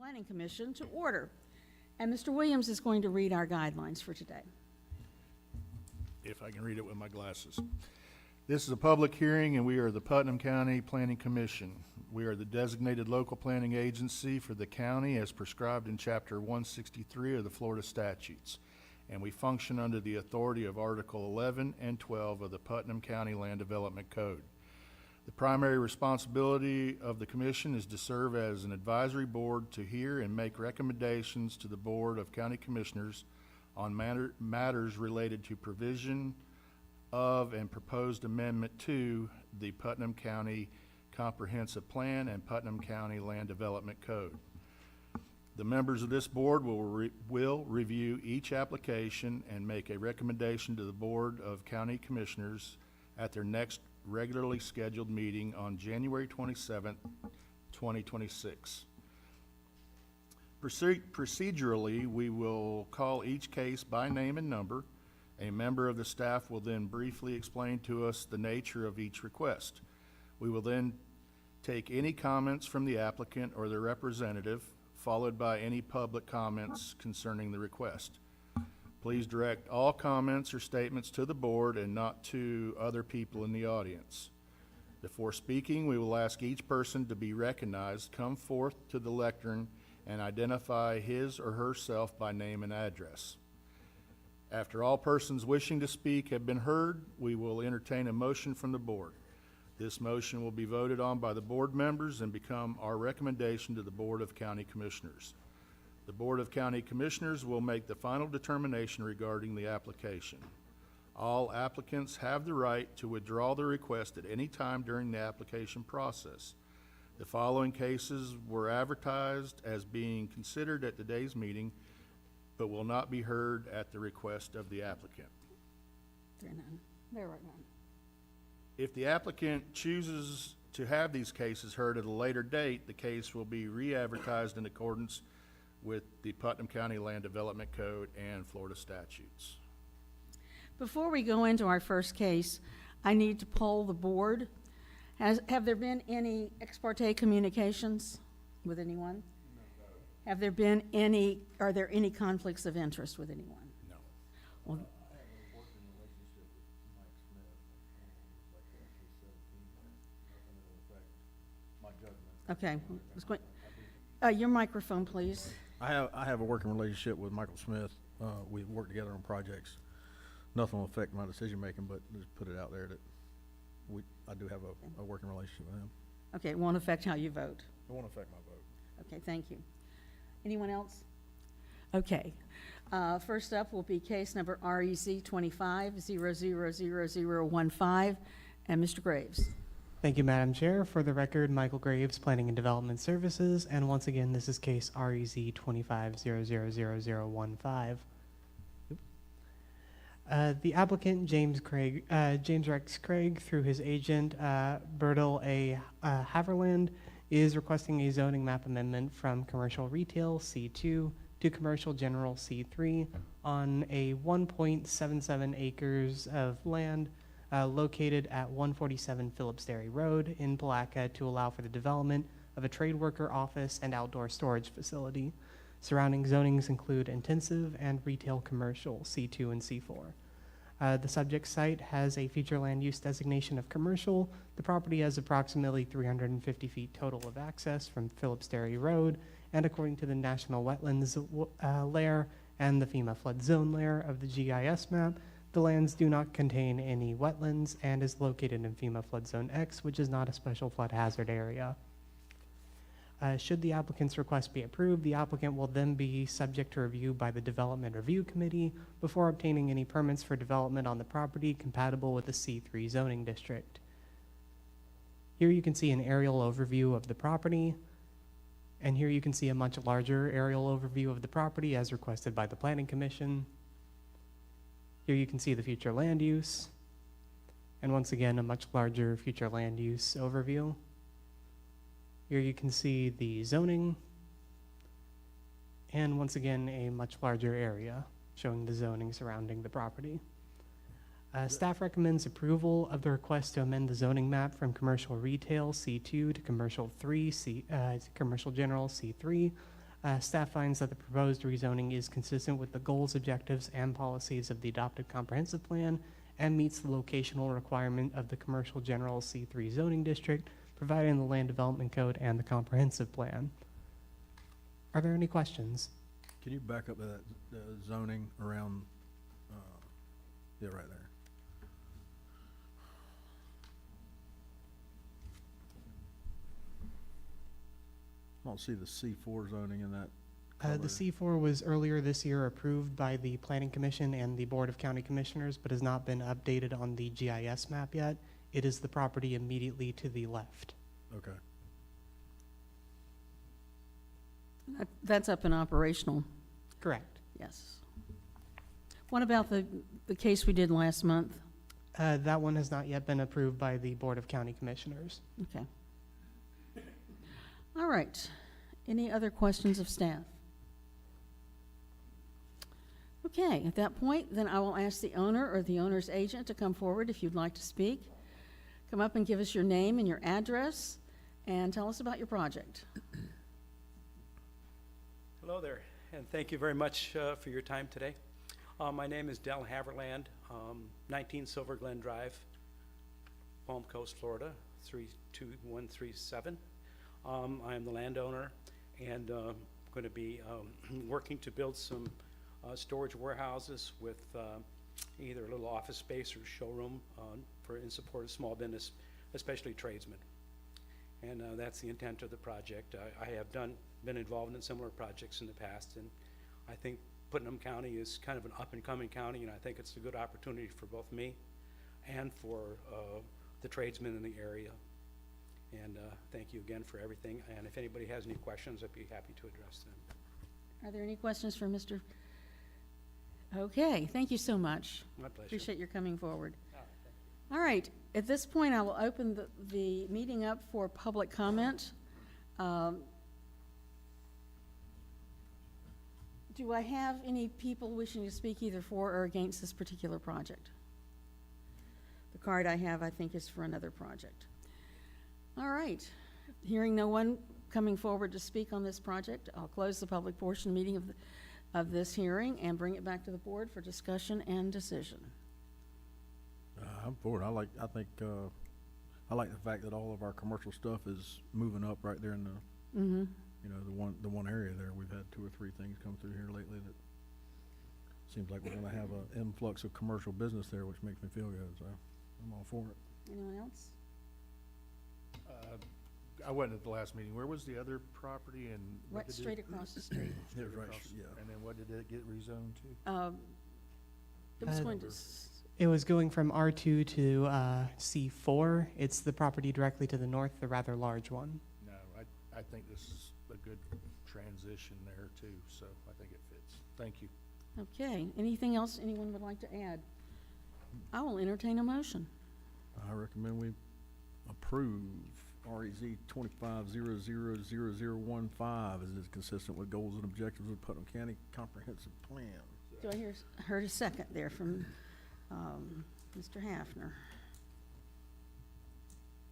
Planning Commission to order. And Mr. Williams is going to read our guidelines for today. If I can read it with my glasses. This is a public hearing, and we are the Putnam County Planning Commission. We are the designated local planning agency for the county as prescribed in Chapter 163 of the Florida statutes, and we function under the authority of Article 11 and 12 of the Putnam County Land Development Code. The primary responsibility of the commission is to serve as an advisory board to hear and make recommendations to the Board of County Commissioners on matters related to provision of and proposed amendment to the Putnam County Comprehensive Plan and Putnam County Land Development Code. The members of this board will review each application and make a recommendation to the Board of County Commissioners at their next regularly scheduled meeting on January 27th, 2026. Procedurally, we will call each case by name and number. A member of the staff will then briefly explain to us the nature of each request. We will then take any comments from the applicant or their representative, followed by any public comments concerning the request. Please direct all comments or statements to the board and not to other people in the audience. Before speaking, we will ask each person to be recognized, come forth to the lectern, and identify his or herself by name and address. After all persons wishing to speak have been heard, we will entertain a motion from the board. This motion will be voted on by the board members and become our recommendation to the Board of County Commissioners. The Board of County Commissioners will make the final determination regarding the application. All applicants have the right to withdraw their request at any time during the application process. The following cases were advertised as being considered at today's meeting, but will not be heard at the request of the applicant. There are none. If the applicant chooses to have these cases heard at a later date, the case will be re-advertised in accordance with the Putnam County Land Development Code and Florida statutes. Before we go into our first case, I need to poll the board. Have there been any ex parte communications with anyone? No. Are there any conflicts of interest with anyone? No. Well, I have a working relationship with Mike Smith, and like actually 17, nothing that'll affect my judgment. Okay. Your microphone, please. I have a working relationship with Michael Smith. We work together on projects. Nothing will affect my decision making, but just put it out there that I do have a working relationship with him. Okay, it won't affect how you vote. It won't affect my vote. Okay, thank you. Anyone else? Okay. First up will be case number REC 25-000015, and Mr. Graves. Thank you, Madam Chair. For the record, Michael Graves, Planning and Development Services, and once again, this is case REC 25-000015. The applicant, James Rex Craig, through his agent, Bertil A. Haverland, is requesting a zoning map amendment from Commercial Retail C2 to Commercial General C3 on a 1.77 acres of land located at 147 Phillips Dairy Road in Palatka to allow for the development of a trade worker office and outdoor storage facility. Surrounding zonings include intensive and retail commercial C2 and C4. The subject site has a future land use designation of commercial. The property has approximately 350 feet total of access from Phillips Dairy Road, and according to the National Wetlands layer and the FEMA flood zone layer of the GIS map, the lands do not contain any wetlands and is located in FEMA flood zone X, which is not a special flood hazard area. Should the applicant's request be approved, the applicant will then be subject to review by the Development Review Committee before obtaining any permits for development on the property compatible with the C3 zoning district. Here you can see an aerial overview of the property, and here you can see a much larger aerial overview of the property as requested by the Planning Commission. Here you can see the future land use, and once again, a much larger future land use overview. Here you can see the zoning, and once again, a much larger area showing the zoning surrounding the property. Staff recommends approval of the request to amend the zoning map from commercial retail C2 to commercial Commercial General C3 Staff finds that the proposed rezoning is consistent with the goals, objectives, and policies of the adopted comprehensive plan and meets the locational requirement of the commercial general C3 zoning district, provided in the land development code and the comprehensive plan. Are there any questions? Can you back up to that zoning around, yeah, right there? I don't see the C4 zoning in that color. The C4 was earlier this year approved by the Planning Commission and the Board of County Commissioners, but has not been updated on the GIS map yet. It is the property immediately to the left. Okay. That's up and operational, Correct. yes. What about the case we did last month? That one has not yet been approved by the Board of County Commissioners. Okay. All right. Any other questions of staff? Okay, at that point, then I will ask the owner or the owner's agent to come forward if you'd like to speak. Come up and give us your name and your address, and tell us about your project. Hello there, and thank you very much for your time today. My name is Del Haverland, 19 Silver Glen Drive, Palm Coast, Florida, 32137. I am the landowner, and going to be working to build some storage warehouses with either a little office space or showroom in support of small business, especially tradesmen. And that's the intent of the project. I have been involved in similar projects in the past, and I think Putnam County is kind of an up-and-coming county, and I think it's a good opportunity for both me and for the tradesmen in the area. And thank you again for everything, and if anybody has any questions, I'd be happy to address them. Are there any questions for Mr.? Okay, thank you so much. My pleasure. Appreciate your coming forward. Oh, thank you. All right, at this point, I will open the meeting up for public comment. Do I have any people wishing to speak either for or against this particular project? The card I have, I think, is for another project. All right, hearing no one coming forward to speak on this project, I'll close the public portion meeting of this hearing and bring it back to the board for discussion and decision. I'm for it. I think I like the fact that all of our commercial stuff is moving up right there in the, Mm-hmm. you know, the one area there. We've had 2 or 3 things come through here lately that seems like we're gonna have an influx of commercial business there, which makes me feel good, so I'm all for it. Anyone else? I wasn't at the last meeting. Where was the other property and? what Right, did it- straight across the street. It was right, across- yeah. And then what did it get rezoned to? It was Uh, going to, It was going from R2 to C4. It's the property directly to the north, the rather large one. No, I think this is a good transition there too, so I think it fits. Thank you. okay, anything else anyone would like to add? I will entertain a motion. I recommend we approve REZ 25000015 as is consistent with goals and objectives of Putnam County Comprehensive Plan. Do I heard a second there from Mr. Hafner?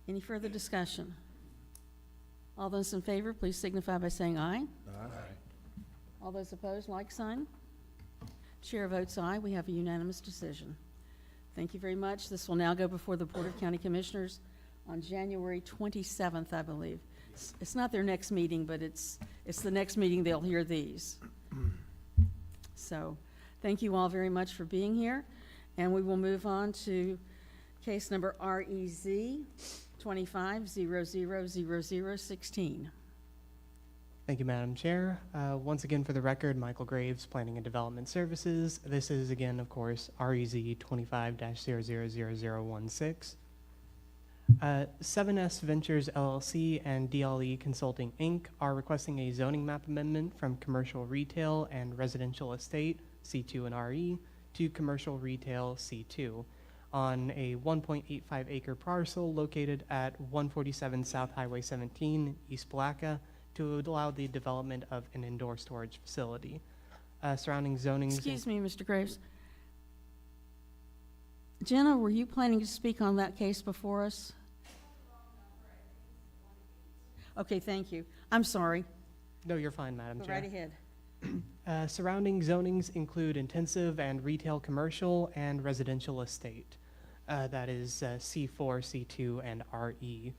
Any further discussion? All those in favor, please signify by saying aye. All those opposed, like sign. Chair votes aye. We have a unanimous decision. Thank you very much. This will now go before the Board of County Commissioners on January 27th, I believe. It's not their next meeting, but it's the next meeting they'll hear these. So, thank you all very much for being here, and we will move on to case number REZ 25000016. Thank you, Madam Chair. Once again, for the record, Michael Graves, Planning and Development Services. This is, again, of course, REZ 25-000016. 7S Ventures LLC and DLE Consulting, Inc. are requesting a zoning map amendment from commercial retail and residential estate, C2 and RE, to commercial retail, C2, on a 1.85 acre parcel located at 147 South Highway 17, East Palatka, to allow the development of an indoor storage facility. Surrounding zonings. Excuse me, Mr. Graves. Jenna, were you planning to speak on that case before us? Okay, thank you. I'm sorry. No, you're fine, Madam Go Chair. right ahead. Surrounding zonings include intensive and retail commercial and residential estate. That is C4, C2, and RE.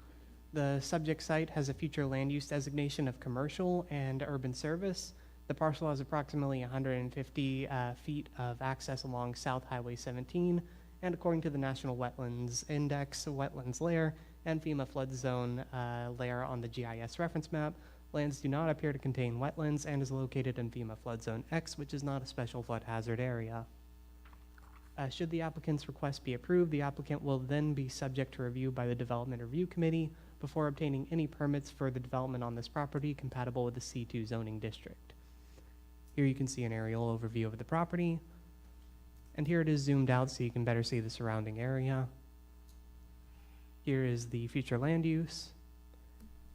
The subject site has a future land use designation of commercial and urban service. The parcel has approximately 150 feet of access along South Highway 17, and according to the National Wetlands Index, wetlands layer, and FEMA flood zone layer on the GIS reference map, lands do not appear to contain wetlands and is located in FEMA flood zone X, which is not a special flood hazard area. Should the applicant's request be approved, the applicant will then be subject to review by the Development Review Committee before obtaining any permits for the development on this property compatible with the C2 zoning district. Here you can see an aerial overview of the property, and here it is zoomed out so you can better see the surrounding area. Here is the future land use,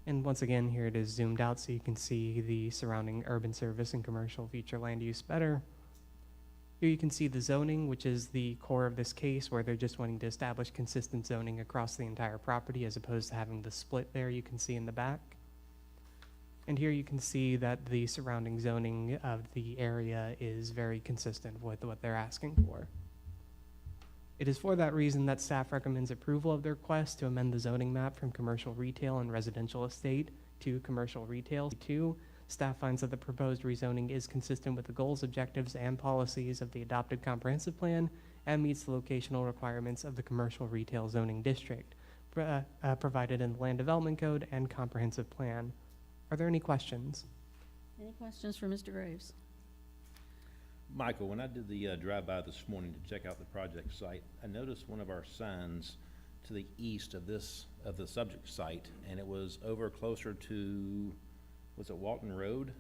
and once again, here it is zoomed out so you can see the surrounding urban service and commercial future land use better. Here you can see the zoning, which is the core of this case, where they're just wanting to establish consistent zoning across the entire property as opposed to having the split there you can see in the back. And here you can see that the surrounding zoning of the area is very consistent with what they're asking for. It is for that reason that staff recommends approval of the request to amend the zoning map from commercial retail and residential estate to commercial retail. Two, staff finds that the proposed rezoning is consistent with the goals, objectives, and policies of the adopted comprehensive plan and meets the locational requirements of the commercial retail zoning district provided in the Land Development Code and comprehensive plan. Are there any questions? Any questions for Mr. Graves? Michael, when I did the drive-by this morning to check out the project site, I noticed one of our signs to the east of the subject site, and it was over closer to, was it Walton Road?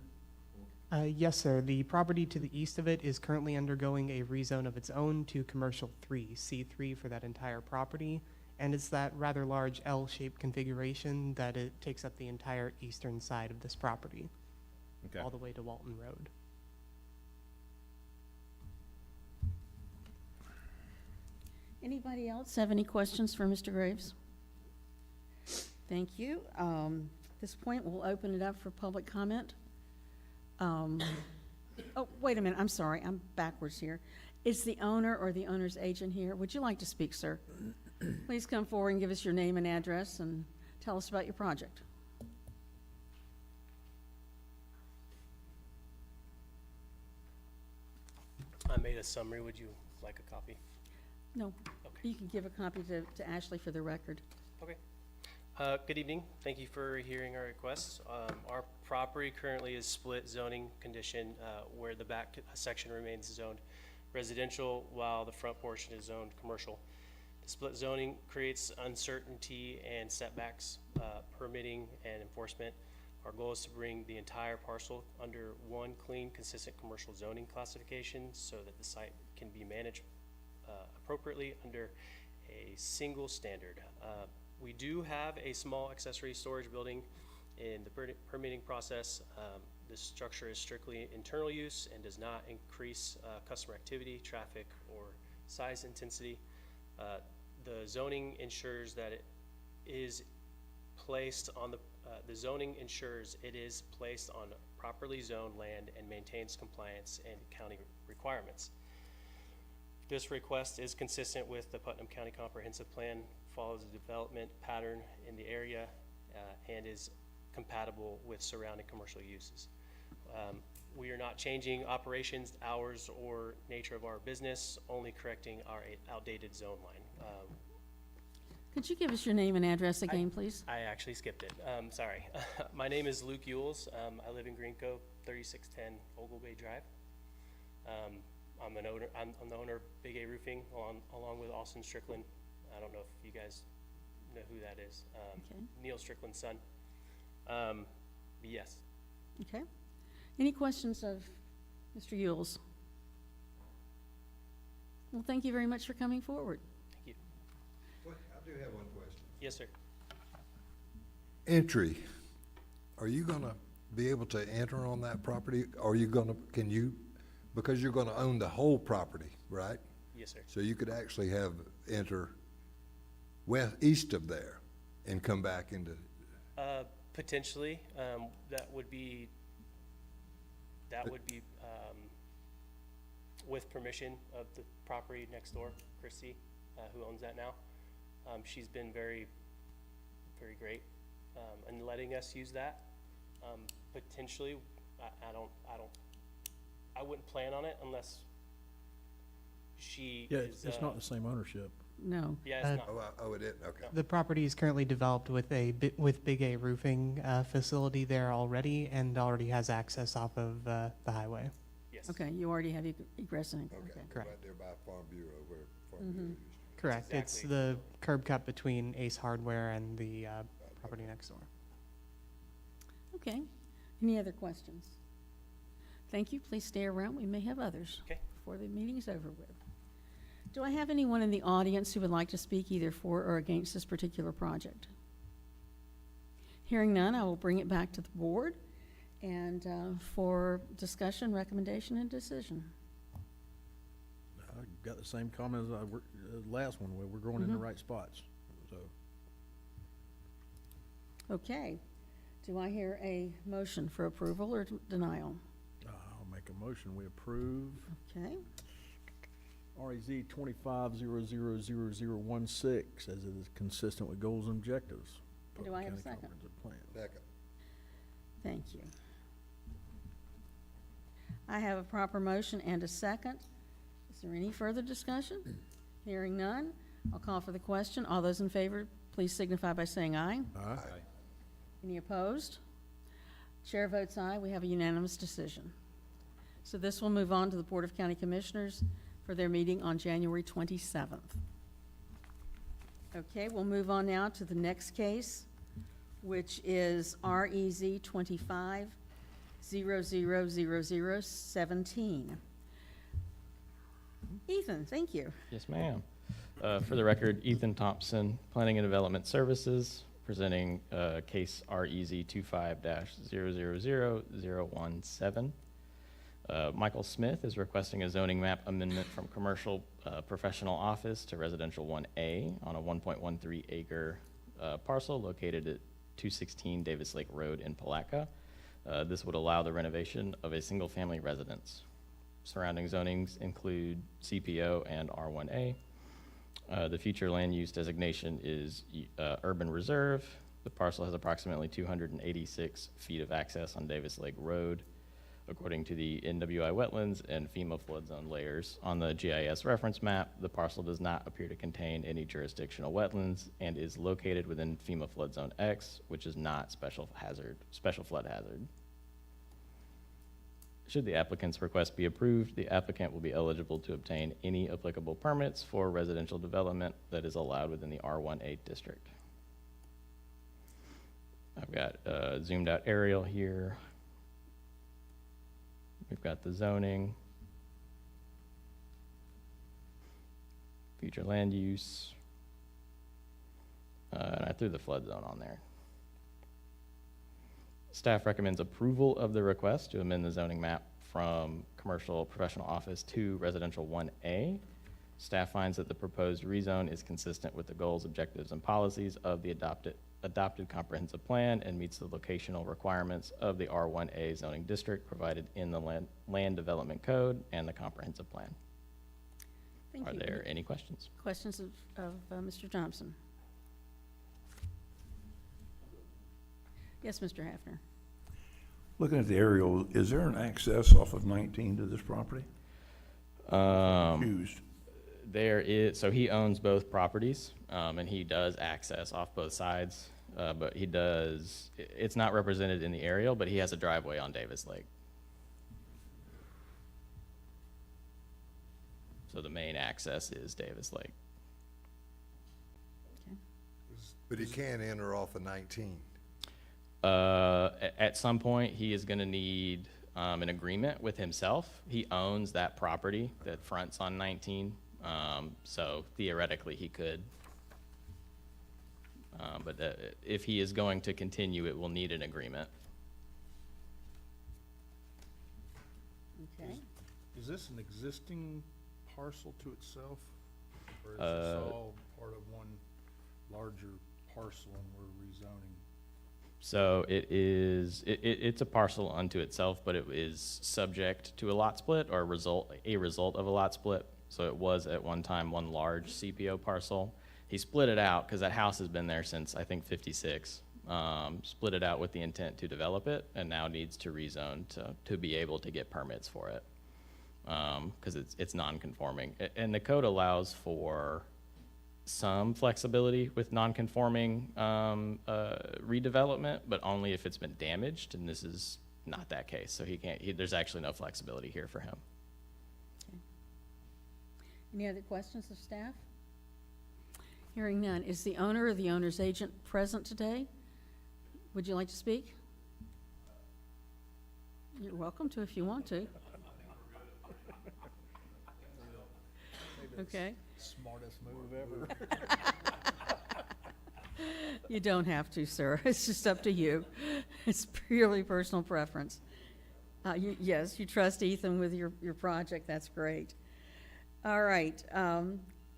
Yes, sir. The property to the east of it is currently undergoing a rezone of its own to commercial 3, C3 for that entire property. And it's that rather large L-shaped configuration that it takes up the entire eastern side of this property, Okay. all the way to Walton Road. Anybody else have any questions for Mr. Graves? Thank you. At this point, we'll open it up for public comment. Oh, wait a minute, I'm sorry, I'm backwards here. Is the owner or the owner's agent here? Would you like to speak, sir? Please come forward and give us your name and address and tell us about your project. I made a summary. Would you like a copy? No, Okay. you can give a copy to Ashley for the record. Okay. Good evening. Thank you for hearing our requests. Our property currently is split zoning condition, where the back section remains zoned residential while the front portion is zoned commercial. The split zoning creates uncertainty and setbacks, permitting and enforcement. Our goal is to bring the entire parcel under one clean, consistent commercial zoning classification so that the site can be managed appropriately under a single standard. We do have a small accessory storage building in the permitting process. This structure is strictly internal use and does not increase customer activity, traffic, or size intensity. The zoning ensures that it is placed on the zoning ensures it is placed on properly zoned land and maintains compliance and county requirements. This request is consistent with the Putnam County Comprehensive Plan, follows the development pattern in the area, and is compatible with surrounding commercial uses. We are not changing operations, hours, or nature of our business, only correcting our outdated zone line. Could you give us your name and address again, please? I actually skipped it. Sorry. My name is Luke Yules. I live in Green Cove, 3610 Ogle Bay Drive. I'm the owner of Big A Roofing along with Austin Strickland. I don't know if you guys know who that is. Okay. Neil Strickland's son. Yes. Okay. Any questions of Mr. Yules? Well, thank you very much for coming forward. Thank you. Well, I do have one question. Yes, sir. Entry, are you gonna be able to enter on that property? Are you gonna, because you're gonna own the whole property, right? Yes, sir. So you could actually enter east of there and come back into, Potentially, that would be That would be, with permission of the property next door, Chrissy, who owns that now. She's been very, very great, in letting us use that. Potentially, I wouldn't plan on it unless she Yeah, is, it's not the same ownership. No. yeah, it's not. Oh, it isn't, okay. The property is currently developed with with Big A roofing facility there already, and already has access off of the highway. Yes. Okay, you already have egress and, Okay, okay. Correct. right there by Farm Bureau, where Farm Bureau used to be. Correct. It's exactly- the curb cut between Ace Hardware and the property next door. Okay. Any other questions? Thank you. Please stay around. We may have others. Okay. Before the meeting's over with. Do I have anyone in the audience who would like to speak either for or against this particular project? Hearing none, I will bring it back to the board and for discussion, recommendation, and decision. I got the same comment as last one, where we're going in the right spots, so. Okay. Do I hear a motion for approval or denial? I'll make a motion, we approve Okay. REZ 25000016 as it is consistent with goals and objectives. Do I have a County second? Comprehensive Plan. Second. Thank you. I have a proper motion and a second. Is there any further discussion? Hearing none, I'll call for the question. All those in favor, please signify by saying aye. Aye. Any opposed? Chair votes aye. We have a unanimous decision. So this will move on to the Board of County Commissioners for their meeting on January 27th. Okay, we'll move on now to the next case, which is REZ 25000017. Ethan, thank you. Yes, ma'am. For the record, Ethan Thompson, Planning and Development Services, presenting case REZ 25-000017. Michael Smith is requesting a zoning map amendment from commercial professional office to residential 1A on a 1.13 acre parcel located at 216 Davis Lake Road in Palatka. This would allow the renovation of a single-family residence. Surrounding zonings include CPO and R1A. The future land use designation is urban reserve. The parcel has approximately 286 feet of access on Davis Lake Road, according to the NWI wetlands and FEMA flood zone layers. On the GIS reference map, the parcel does not appear to contain any jurisdictional wetlands and is located within FEMA flood zone X, which is not special flood hazard. Should the applicant's request be approved, the applicant will be eligible to obtain any applicable permits for residential development that is allowed within the R18 district. I've got a zoomed out aerial here. We've got the zoning, future land use, and I threw the flood zone on there. Staff recommends approval of the request to amend the zoning map from commercial professional office to residential 1A. Staff finds that the proposed rezone is consistent with the goals, objectives, and policies of the adopted comprehensive plan and meets the locational requirements of the R1A zoning district provided in the land development code and the comprehensive plan. Thank Are you. there any questions? Questions of Mr. Thompson? Yes, Mr. Hafner. Looking at the aerial, is there an access off of 19 to this property? Used. There is, so he owns both properties, and he does access off both sides, but he does, it's not represented in the aerial, but he has a driveway on Davis Lake. So the main access is Davis Lake. But he can't enter off of 19. At some point, he is gonna need, an agreement with himself. He owns that property that fronts on 19, so theoretically, he could. But if he is going to continue, it will need an agreement. Okay. Is this an existing parcel to itself? Or is this all part of one larger parcel and we're rezoning So it's a parcel unto itself, but it is subject to a lot split or a result of a lot split. So it was at one time one large CPO parcel. He split it out because that house has been there since, I think, 56. Split it out with the intent to develop it, and now needs to rezone to be able to get permits for it. Because it's non-conforming. And the code allows for some flexibility with non-conforming redevelopment, but only if it's been damaged, and this is not that case. So there's actually no flexibility here for him. Any other questions of staff? Hearing none. Is the owner or the owner's agent present today? Would you like to speak? You're welcome to if you want to. Okay. Smartest move ever. You don't have to, sir. It's just up to you. It's purely personal preference. Yes, you trust Ethan with your project. That's great. All right.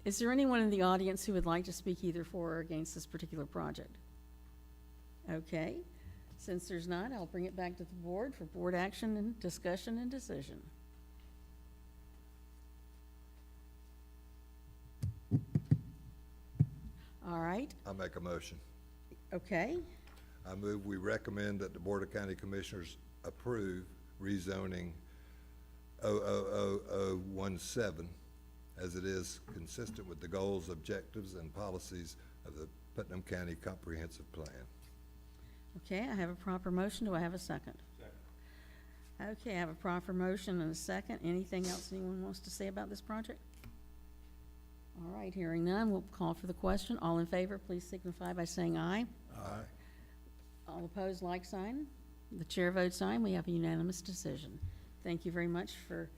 Is there anyone in the audience who would like to speak either for or against this particular project? Okay. Since there's not, I'll bring it back to the board for board action and discussion and decision. All right. I make a motion. Okay. I move we recommend that the Board of County Commissioners approve rezoning 00017 as it is consistent with the goals, objectives, and policies of the Putnam County Comprehensive Plan. Okay, I have a proper motion. Do I have a second? Second. Okay, I have a proper motion and a second. Anything else anyone wants to say about this project? All right, hearing none, we'll call for the question. All in favor, please signify by saying aye. Aye. All opposed, like sign. The chair votes aye. We have a unanimous decision. Thank you very much for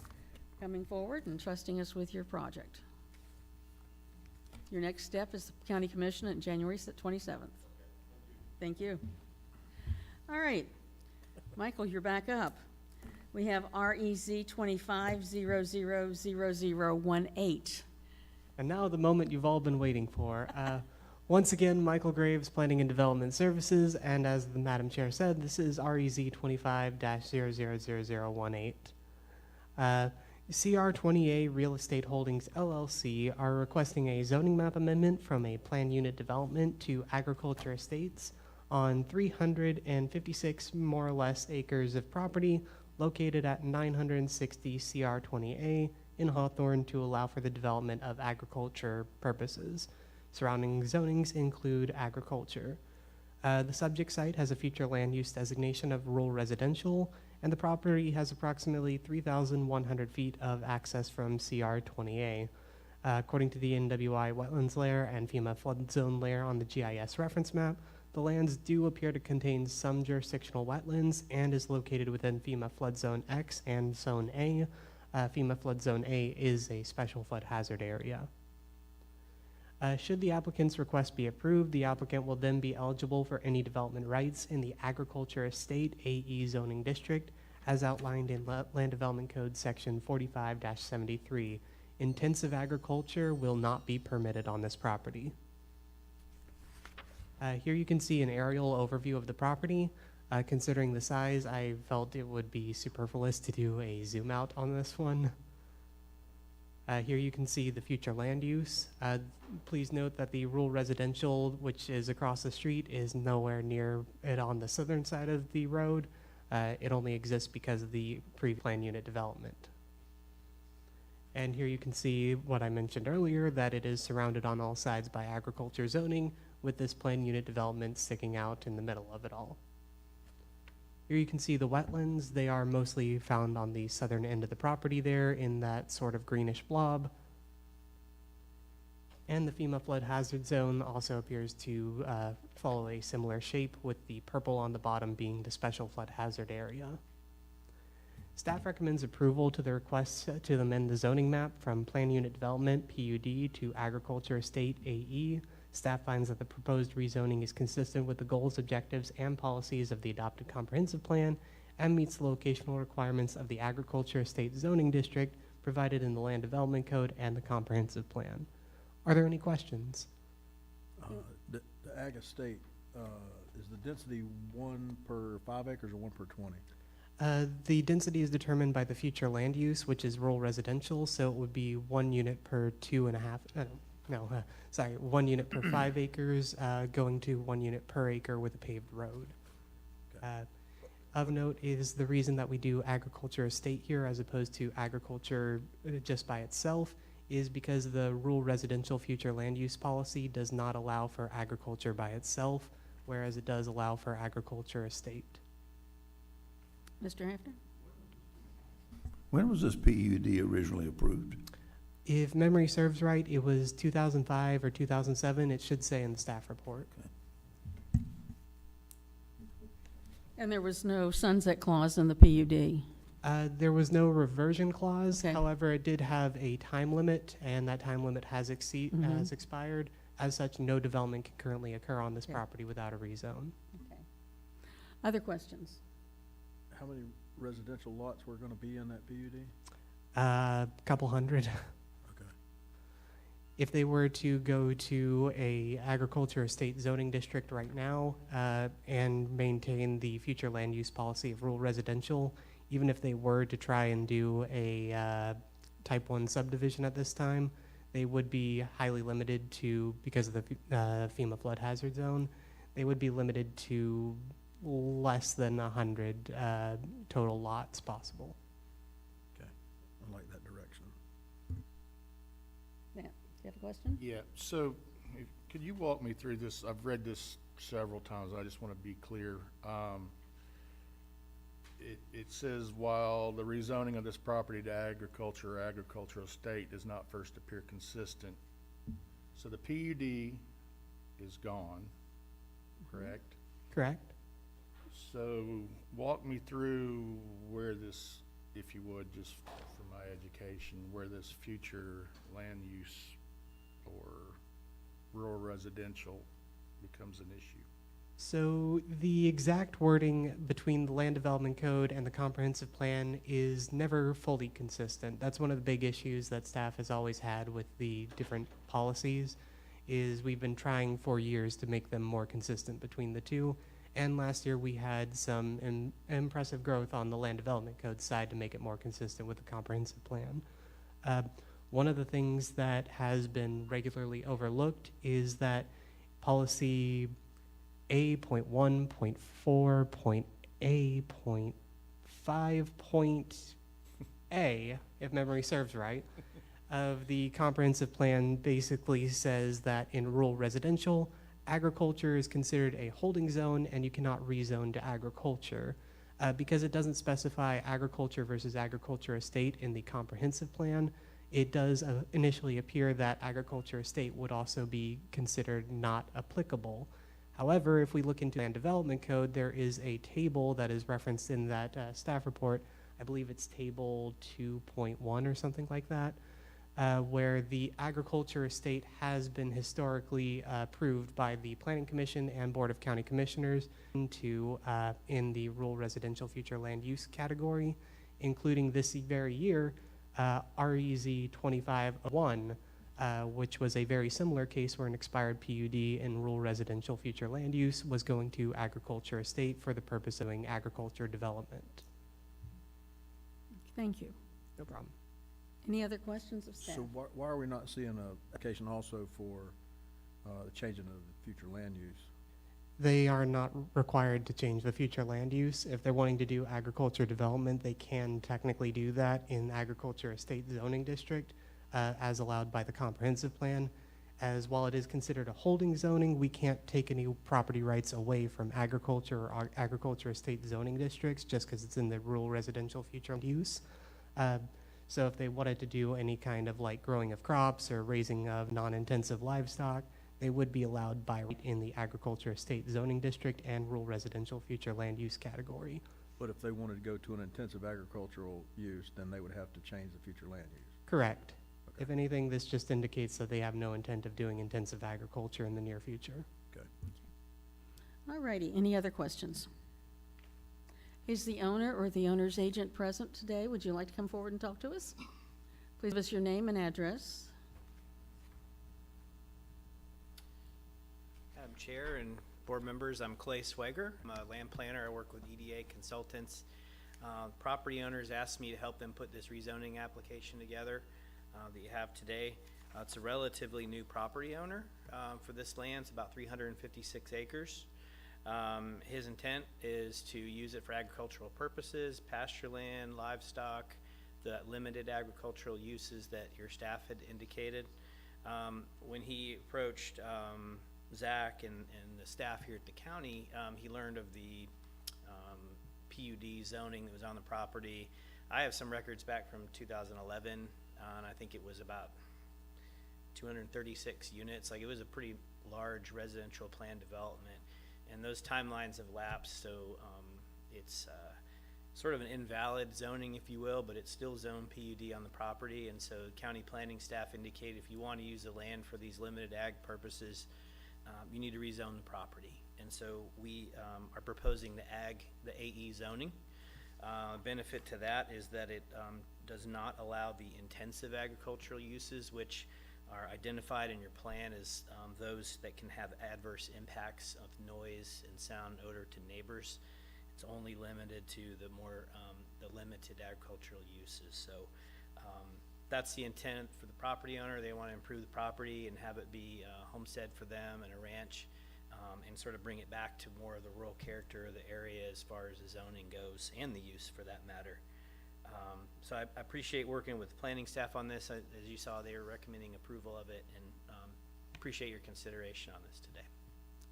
coming forward and trusting us with your project. Your next step is the County Commission on January 27th. Thank you. All right, Michael, you're back up. We have REZ 25000018. And now the moment you've all been waiting for. Once again, Michael Graves, Planning and Development Services, and as the Madam Chair said, this is REZ 25-000018. CR20A Real Estate Holdings LLC are requesting a zoning map amendment from a plan unit development to agriculture estates on 356 more or less acres of property located at 960 CR20A in Hawthorne to allow for the development of agriculture purposes. Surrounding zonings include agriculture. The subject site has a future land use designation of rural residential, and the property has approximately 3,100 feet of access from CR20A. According to the NWI wetlands layer and FEMA flood zone layer on the GIS reference map, the lands do appear to contain some jurisdictional wetlands and is located within FEMA flood zone X and zone A. FEMA flood zone A is a special flood hazard area. Should the applicant's request be approved, the applicant will then be eligible for any development rights in the Agriculture Estate AE zoning district as outlined in Land Development Code section 45-73. Intensive agriculture will not be permitted on this property. Here you can see an aerial overview of the property. Considering the size, I felt it would be superfluous to do a zoom out on this one. Here you can see the future land use. Please note that the rural residential, which is across the street, is nowhere near it on the southern side of the road. It only exists because of the pre-plan unit development. And here you can see what I mentioned earlier, that it is surrounded on all sides by agriculture zoning, with this plan unit development sticking out in the middle of it all. Here you can see the wetlands. They are mostly found on the southern end of the property there in that sort of greenish blob. And the FEMA flood hazard zone also appears to follow a similar shape, with the purple on the bottom being the special flood hazard area. Staff recommends approval to the request to amend the zoning map from Plan Unit Development, PUD, to Agriculture Estate, AE. Staff finds that the proposed rezoning is consistent with the goals, objectives, and policies of the adopted comprehensive plan and meets the locational requirements of the Agriculture Estate Zoning District provided in the Land Development Code and the comprehensive plan. Are there any questions? The ag estate, is the density 1 per 5 acres or 1 per 20? The density is determined by the future land use, which is rural residential, so it would be 1 unit per 1 unit per 5 acres, going to 1 unit per acre with a paved road. Of note is the reason that we do agriculture estate here as opposed to agriculture just by itself is because the rural residential future land use policy does not allow for agriculture by itself, whereas it does allow for agriculture estate. Mr. Hafner? When was this PUD originally approved? If memory serves right, it was 2005 or 2007. It should say in the staff report. And there was no sunset clause in the PUD? There was no reversion clause. Okay. However, it did have a time limit, and that time limit has has expired. As such, no development can currently occur on this Okay. property without a rezone. Okay. Other questions? How many residential lots were gonna be in that PUD? Couple hundred. Okay. If they were to go to a agriculture estate zoning district right now and maintain the future land use policy of rural residential, even if they were to try and do a type 1 subdivision at this time, they would be highly limited to, because of the FEMA flood hazard zone, they would be limited to less than 100 total lots possible. Okay, I like that direction. Matt, do you have a question? Yeah, so could you walk me through this? I've read this several times. I just want to be clear. It says, while the rezoning of this property to agriculture or agricultural estate does not first appear consistent. So the PUD is gone, correct? Correct? So walk me through where this, if you would, just for my education, where this future land use or rural residential becomes an issue. So the exact wording between the land development code and the comprehensive plan is never fully consistent. That's one of the big issues that staff has always had with the different policies, is we've been trying for years to make them more consistent between the two. And last year we had some impressive growth on the land development code side to make it more consistent with the comprehensive plan. One of the things that has been regularly overlooked is that policy A.1.4.A.5.A, if memory serves right, of the comprehensive plan basically says that in rural residential, agriculture is considered a holding zone and you cannot rezone to agriculture. Because it doesn't specify agriculture versus agriculture estate in the comprehensive plan, it does initially appear that agriculture estate would also be considered not applicable. However, if we look into land development code, there is a table that is referenced in that staff report. I believe it's table 2.1 or something like that, where the agriculture estate has been historically approved by the Planning Commission and Board of County Commissioners into in the rural residential future land use category, including this very year, REZ 2501, which was a very similar case where an expired PUD in rural residential future land use was going to agriculture estate for the purpose of doing agriculture development. Thank you. No problem. Any other questions of staff? So why are we not seeing a application also for the changing of the future land use? They are not required to change the future land use. If they're wanting to do agriculture development, they can technically do that in agriculture estate zoning district, as allowed by the comprehensive plan. As while it is considered a holding zoning, we can't take any property rights away from agriculture or agriculture estate zoning districts just because it's in the rural residential future land use. So if they wanted to do any kind of like growing of crops or raising of non-intensive livestock, they would be allowed by right in the agriculture estate zoning district and rural residential future land use category. But if they wanted to go to an intensive agricultural use, then they would have to change the future land use. Correct. Okay. If anything, this just indicates that they have no intent of doing intensive agriculture in the near future. Okay. All righty, any other questions? Is the owner or the owner's agent present today? Would you like to come forward and talk to us? Please give us your name and address. Madam Chair and board members. I'm Clay Swager. I'm a land planner. I work with EDA Consultants. Property owners asked me to help them put this rezoning application together that you have today. It's a relatively new property owner for this land. It's about 356 acres. His intent is to use it for agricultural purposes, pasture land, livestock, the limited agricultural uses that your staff had indicated. When he approached Zach and the staff here at the county, he learned of the PUD zoning that was on the property. I have some records back from 2011, and I think it was about 236 units. Like, it was a pretty large residential plan development, and those timelines have lapsed, so it's sort of an invalid zoning, if you will, but it's still zoned PUD on the property. And so county planning staff indicate if you want to use the land for these limited ag purposes, you need to rezone the property. And so we are proposing the AE zoning. Benefit to that is that it does not allow the intensive agricultural uses, which are identified in your plan as those that can have adverse impacts of noise and sound, odor to neighbors. It's only limited to the more the limited agricultural uses. So that's the intent for the property owner. They want to improve the property and have it be a homestead for them and a ranch, and sort of bring it back to more of the rural character of the area as far as the zoning goes, and the use for that matter. So I appreciate working with planning staff on this. As you saw, they were recommending approval of it, and appreciate your consideration on this today.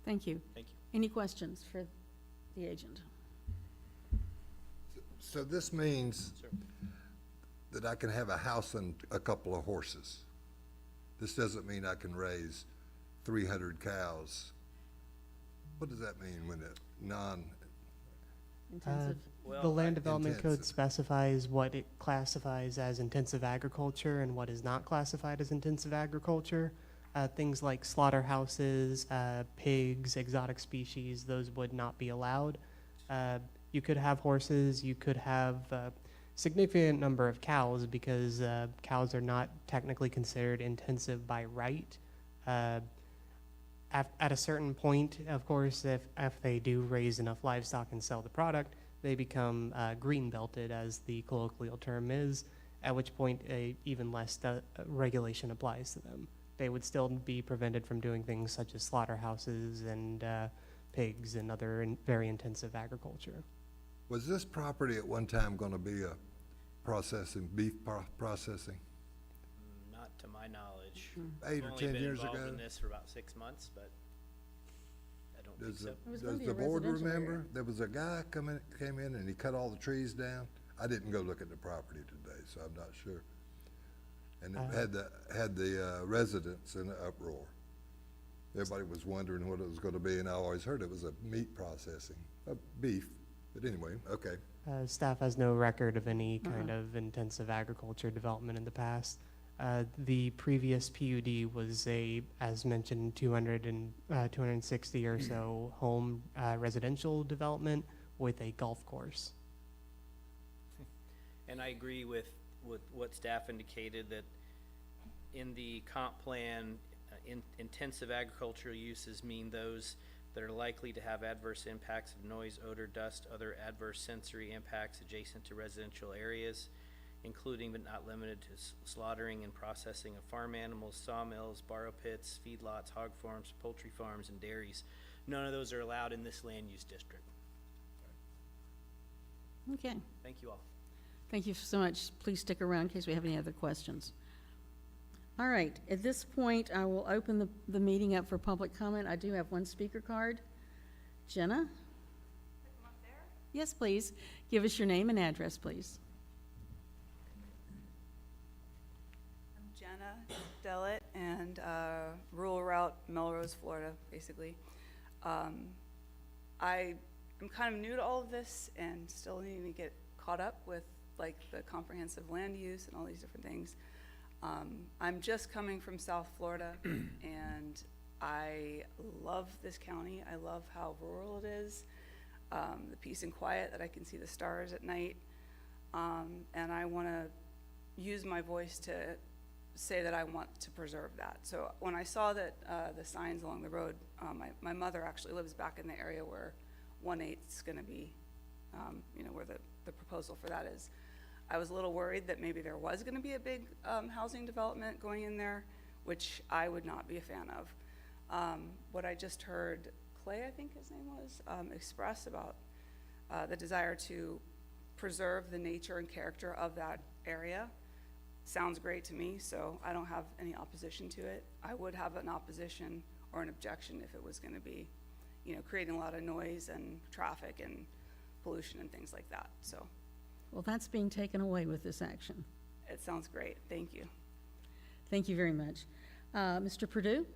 Thank you. Thank you. Any questions for the agent? So this means Sir. that I can have a house and a couple of horses. This doesn't mean I can raise 300 cows. What does that mean when it Intensive? Well, The land development code intensive. specifies what it classifies as intensive agriculture and what is not classified as intensive agriculture. Things like slaughterhouses, pigs, exotic species, those would not be allowed. You could have horses, you could have a significant number of cows, because cows are not technically considered intensive by right. At a certain point, of course, if they do raise enough livestock and sell the product, they become green belted, as the colloquial term is, at which point even less regulation applies to them. They would still be prevented from doing things such as slaughterhouses and pigs and other very intensive agriculture. Was this property at one time going to be a beef processing? Not to my knowledge. 8 or 10 years I've only been involved ago? in this for about 6 months, but I don't think Does so. It was gonna does be a the board residential remember? area. There was a guy came in and he cut all the trees down. I didn't go look at the property today, so I'm not sure. And it had the residents in an uproar. Everybody was wondering what it was gonna be, and I always heard it was a meat processing, beef. But anyway, okay. Staff has no record of any kind of intensive agriculture development in the past. The previous PUD was as mentioned, 260 or so home residential development with a golf course. And I agree with what staff indicated, that in the comp plan, intensive agricultural uses mean those that are likely to have adverse impacts of noise, odor, dust, other adverse sensory impacts adjacent to residential areas, including but not limited to slaughtering and processing of farm animals, sawmills, borrow pits, feedlots, hog farms, poultry farms, and dairies. None of those are allowed in this land use district. Okay, Thank you all. thank you so much. Please stick around in case we have any other questions. All right, at this point, I will open the meeting up for public comment. I do have one speaker card. Jenna? Yes, please. Give us your name and address, please. I'm Jenna Dellett, and rural route, Melrose, Florida, basically. I am kind of new to all of this and still needing to get caught up with like the comprehensive land use and all these different things. I'm just coming from South Florida, and I love this county. I love how rural it is, the peace and quiet that I can see the stars at night, and I want to use my voice to say that I want to preserve that. So when I saw that the signs along the road, my mother actually lives back in the area where 1/8 is going to be, where the proposal for that is. I was a little worried that maybe there was going to be a big housing development going in there, which I would not be a fan of. What I just heard Clay, I think his name was, express about the desire to preserve the nature and character of that area sounds great to me, so I don't have any opposition to it. I would have an opposition or an objection if it was going to be, creating a lot of noise and traffic and pollution and things like that. So Well, that's being taken away with this action. it sounds great. Thank you. Thank you very much. Mr. Purdue?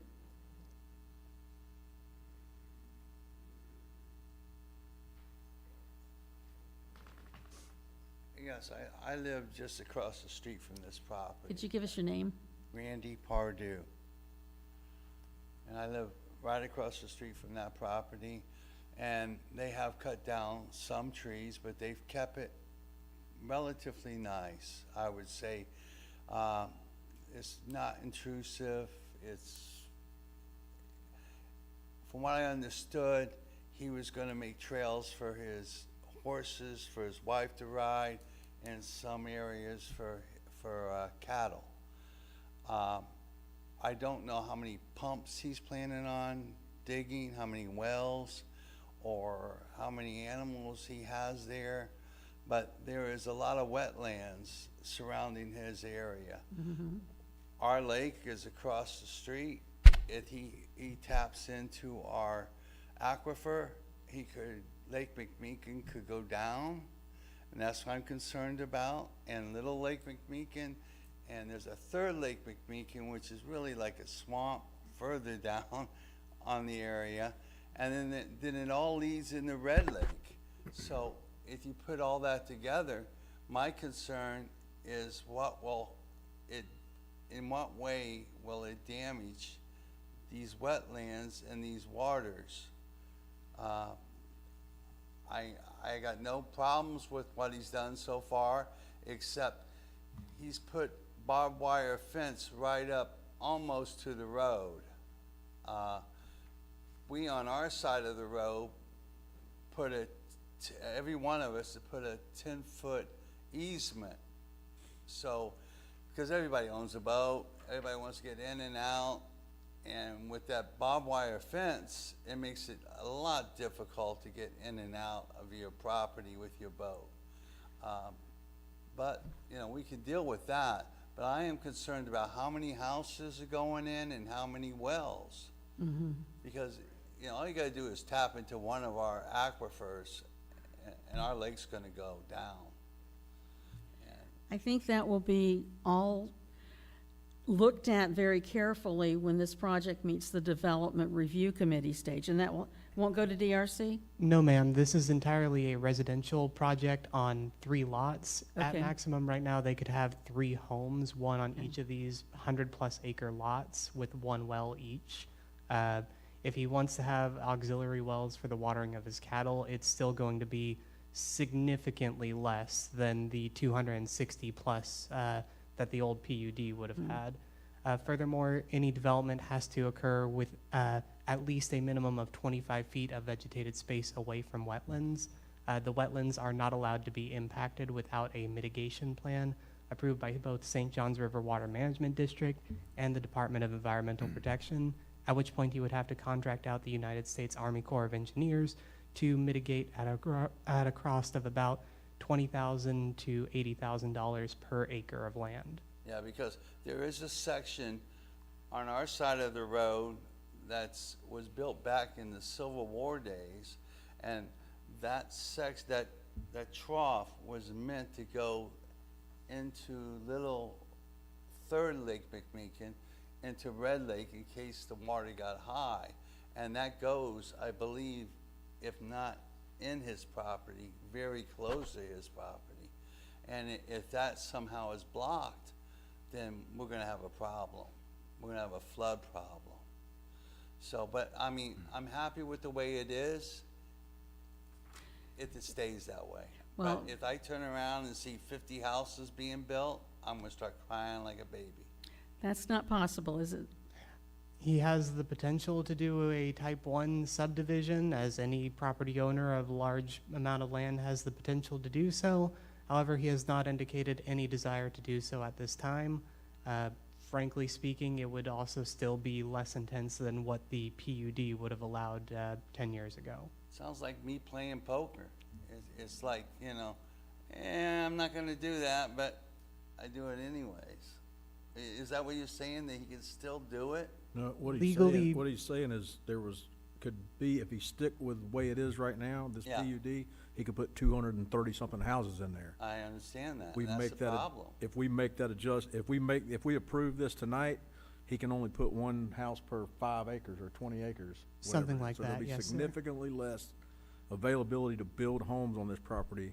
Yes, I live just across the street from this property. Could you give us your name? Randy Pardue. And I live right across the street from that property. And they have cut down some trees, but they've kept it relatively nice, I would say. It's not intrusive. From what I understood, he was gonna make trails for his horses, for his wife to ride, and some areas for cattle. I don't know how many pumps he's planning on digging, how many wells, or how many animals he has there, but there is a lot of wetlands surrounding his area. Our lake is across the street. If he taps into our aquifer, Lake McMeekin could go down, and that's what I'm concerned about, and Little Lake McMeekin, and there's a third Lake McMeekin, which is really like a swamp further down on the area, and then it all leads into Red Lake. So if you put all that together, my concern is in what way will it damage these wetlands and these waters? I got no problems with what he's done so far, except he's put barbed wire fence right up almost to the road. We on our side of the road every one of us put a 10-foot easement. So, because everybody owns a boat, everybody wants to get in and out, and with that barbed wire fence, it makes it a lot difficult to get in and out of your property with your boat. But, we can deal with that. But I am concerned about how many houses are going in and how many wells. Because, all you gotta do is tap into one of our aquifers and our lake's gonna go down. I think that will be all looked at very carefully when this project meets the Development Review Committee stage, and that won't go to DRC? No, ma'am. This is entirely a residential project on 3 lots. At Okay. maximum, right now, they could have 3 homes, one on each of these 100-plus acre lots with 1 well each. If he wants to have auxiliary wells for the watering of his cattle, it's still going to be significantly less than the 260-plus that the old PUD would have had. Furthermore, any development has to occur with at least a minimum of 25 feet of vegetated space away from wetlands. The wetlands are not allowed to be impacted without a mitigation plan approved by both St. Johns River Water Management District and the Department of Environmental Protection, at which point he would have to contract out the United States Army Corps of Engineers to mitigate at a cost of about $20,000 to $80,000 per acre of land. Yeah, because there is a section on our side of the road was built back in the Civil War days, and that trough was meant to go into Little Third Lake McMeekin, into Red Lake in case the water got high. And that goes, I believe, if not in his property, very close to his property. And if that somehow is blocked, then we're gonna have a problem. We're gonna have a flood problem. So, but I mean, I'm happy with the way it is, if it stays that way. Well- But if I turn around and see 50 houses being built, I'm gonna start crying like a baby. That's not possible, is it? He has the potential to do a type 1 subdivision, as any property owner of large amount of land has the potential to do so. However, he has not indicated any desire to do so at this time. Frankly speaking, it would also still be less intense than what the PUD would have allowed 10 years ago. Sounds like me playing poker. It's like, I'm not gonna do that, but I do it anyways. Is that what you're saying, that he can still do it? No, Legally- what he's saying is could be, if he stick with the way it is right now, this Yeah. PUD, he could put 230-something houses in there. I understand that, We and that's make the that, problem. if we make that if we approve this tonight, he can only put one house per 5 acres or 20 acres. whatever Something it is. like So that, there'll be yes, sir. significantly less availability to build homes on this property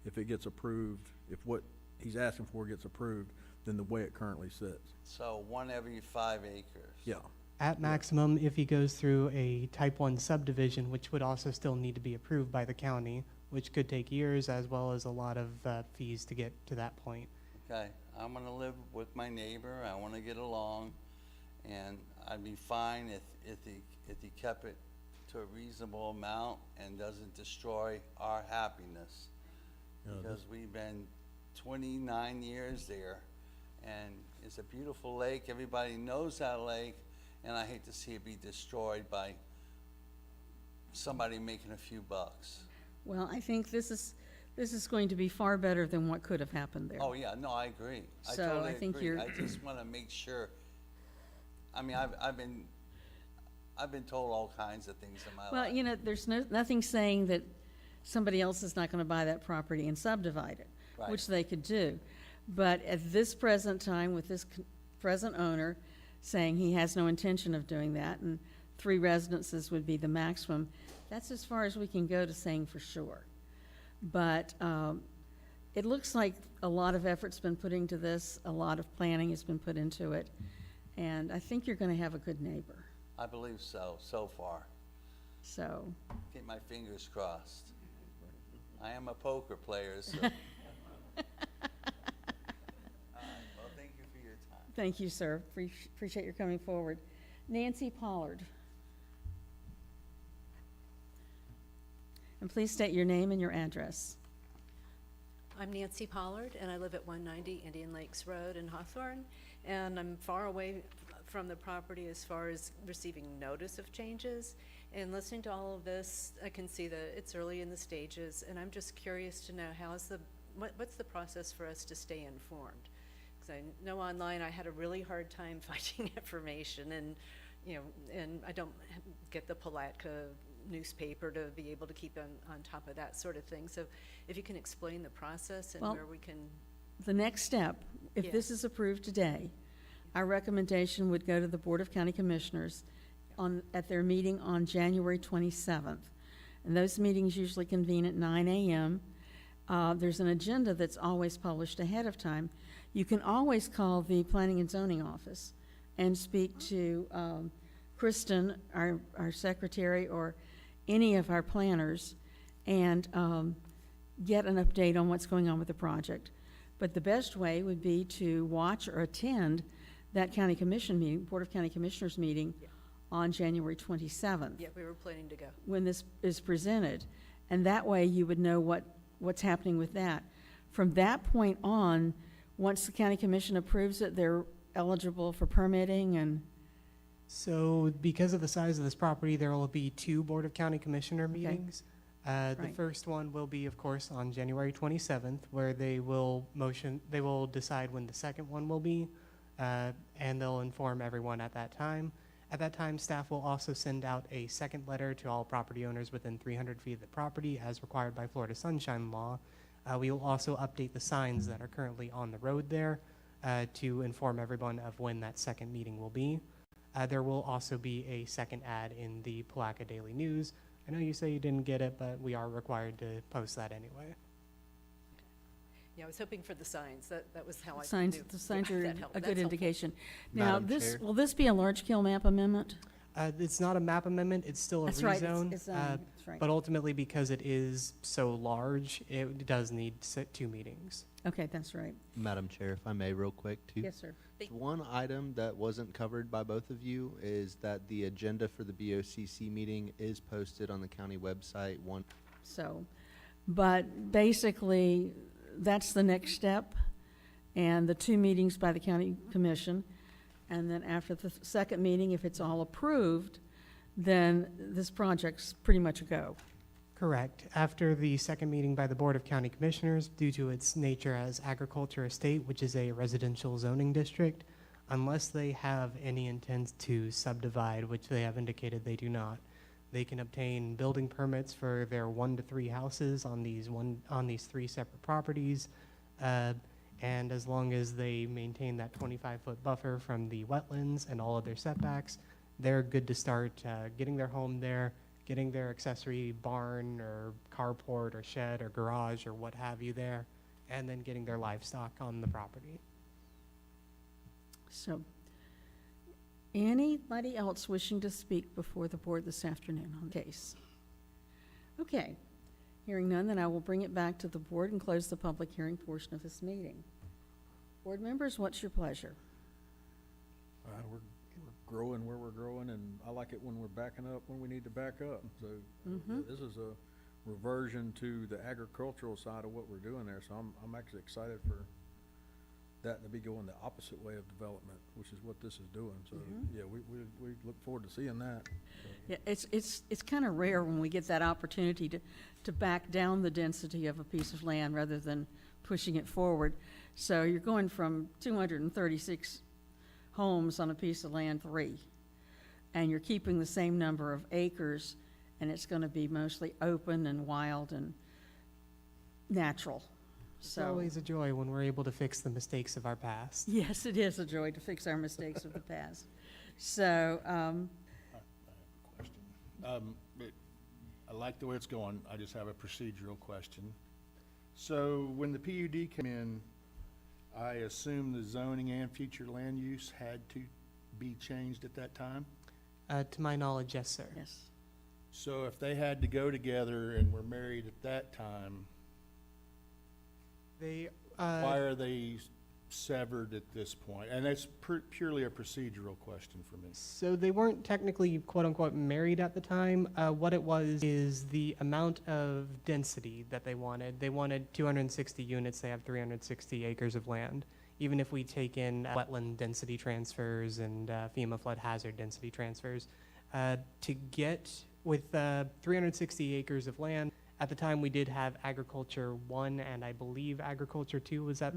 if it gets approved, if what he's asking for gets approved, than the way it currently sits. So 1 every 5 acres. Yeah. At maximum, if he goes through a type 1 subdivision, which would also still need to be approved by the county, which could take years, as well as a lot of fees to get to that point. Okay, I'm gonna live with my neighbor, I wanna get along, and I'd be fine if he kept it to a reasonable amount and doesn't destroy our happiness. Because we've been 29 years there, and it's a beautiful lake, everybody knows that lake, and I hate to see it be destroyed by somebody making a few bucks. Well, I think this is going to be far better than what could have happened there. Oh, yeah, no, I agree. I So, totally I think agree. you're- I just wanna make sure, I mean, I've been told all kinds of things in my Well, life. there's nothing saying that somebody else is not gonna buy that property and subdivide it, which Right. they could do. But at this present time, with this present owner saying he has no intention of doing that, and 3 residences would be the maximum, that's as far as we can go to saying for sure. But it looks like a lot of effort's been put into this, a lot of planning has been put into it, and I think you're gonna have a good neighbor, I believe so far. so. Keep my fingers crossed. I am a poker player, so. All right, well, thank you for your time. Thank you, sir. Appreciate your coming forward. Nancy Pollard. And please state your name and your address. I'm Nancy Pollard, and I live at 190 Indian Lakes Road in Hawthorne, and I'm far away from the property as far as receiving notice of changes. And listening to all of this, I can see that it's early in the stages, and I'm just curious to know what's the process for us to stay informed? Because I know online I had a really hard time finding information, and and I don't get the Palatka newspaper to be able to keep on top of that sort of thing. So if you can explain the process and Well, where we can. The next step, if this is approved today, our recommendation would go to the Board of County Commissioners at their meeting on January 27th. And those meetings usually convene at 9 a.m. There's an agenda that's always published ahead of time. You can always call the Planning and Zoning Office and speak to Kristen, our secretary, or any of our planners, and get an update on what's going on with the project. But the best way would be to watch or attend that county commission meeting, Board of County Commissioners meeting, on January 27th. Yeah, we were planning to go. When this is presented. And that way you would know what's happening with that. From that point on, once the county commission approves it, they're eligible for permitting and. So because of the size of this property, there will be 2 Board of County Commissioner meetings. The Right. first one will be, of course, on January 27th, where they will decide when the second one will be, and they'll inform everyone at that time. At that time, staff will also send out a second letter to all property owners within 300 feet of the property, as required by Florida Sunshine Law. We will also update the signs that are currently on the road there to inform everyone of when that second meeting will be. There will also be a second ad in the Palatka Daily News. I know you say you didn't get it, but we are required to post that anyway. Yeah, I was hoping for the signs. That was how I Signs, knew. the signs Yeah, are that helped. a That's good helpful. indication. Now, Madam Chair. will this be a large-scale map amendment? It's not a map amendment, it's still a That's right, rezone. it's zoning, that's right. But ultimately, because it is so large, it does need two meetings. Okay, that's right. Madam Chair, if I may, real quick, too. Yes, sir. One item that wasn't covered by both of you is that the agenda for the BOCC meeting is posted on the county website. So, but basically, that's the next step, and the 2 meetings by the county commission. And then after the second meeting, if it's all approved, then this project's pretty much a go. Correct. After the second meeting by the Board of County Commissioners, due to its nature as agriculture estate, which is a residential zoning district, unless they have any intent to subdivide, which they have indicated they do not, they can obtain building permits for their 1 to 3 houses on these 3 separate properties. And as long as they maintain that 25-foot buffer from the wetlands and all of their setbacks, they're good to start getting their home there, getting their accessory barn or carport or shed or garage or what have you there, and then getting their livestock on the property. So, anybody else wishing to speak before the board this afternoon on the case? Okay, hearing none, then I will bring it back to the board and close the public hearing portion of this meeting. Board members, what's your pleasure? We're growing where we're growing, and I like it when we're backing up when we need to back up. So this is a reversion to the agricultural side of what we're doing there. So I'm actually excited for that to be going the opposite way of development, which is what this is doing. So yeah, we look forward to seeing that. Yeah, it's kind of rare when we get that opportunity to back down the density of a piece of land rather than pushing it forward. So you're going from 236 homes on a piece of land 3, and you're keeping the same number of acres, and it's going to be mostly open and wild and natural. It's always a joy when we're able to fix the mistakes of our past. Yes, it is a joy to fix our mistakes of the past. So, I have a question. I like the way it's going. I just have a procedural question. So when the PUD came in, I assume the zoning and future land use had to be changed at that time? To my knowledge, yes, sir. yes. So if they had to go together and were married at that time, They, why are they severed at this point? And that's purely a procedural question for me. So they weren't technically quote-unquote married at the time. What it was is the amount of density that they wanted. They wanted 260 units. They have 360 acres of land. Even if we take in wetland density transfers and FEMA flood hazard density transfers, to get with 360 acres of land, at the time we did have Agriculture 1 and I believe Agriculture 2 was that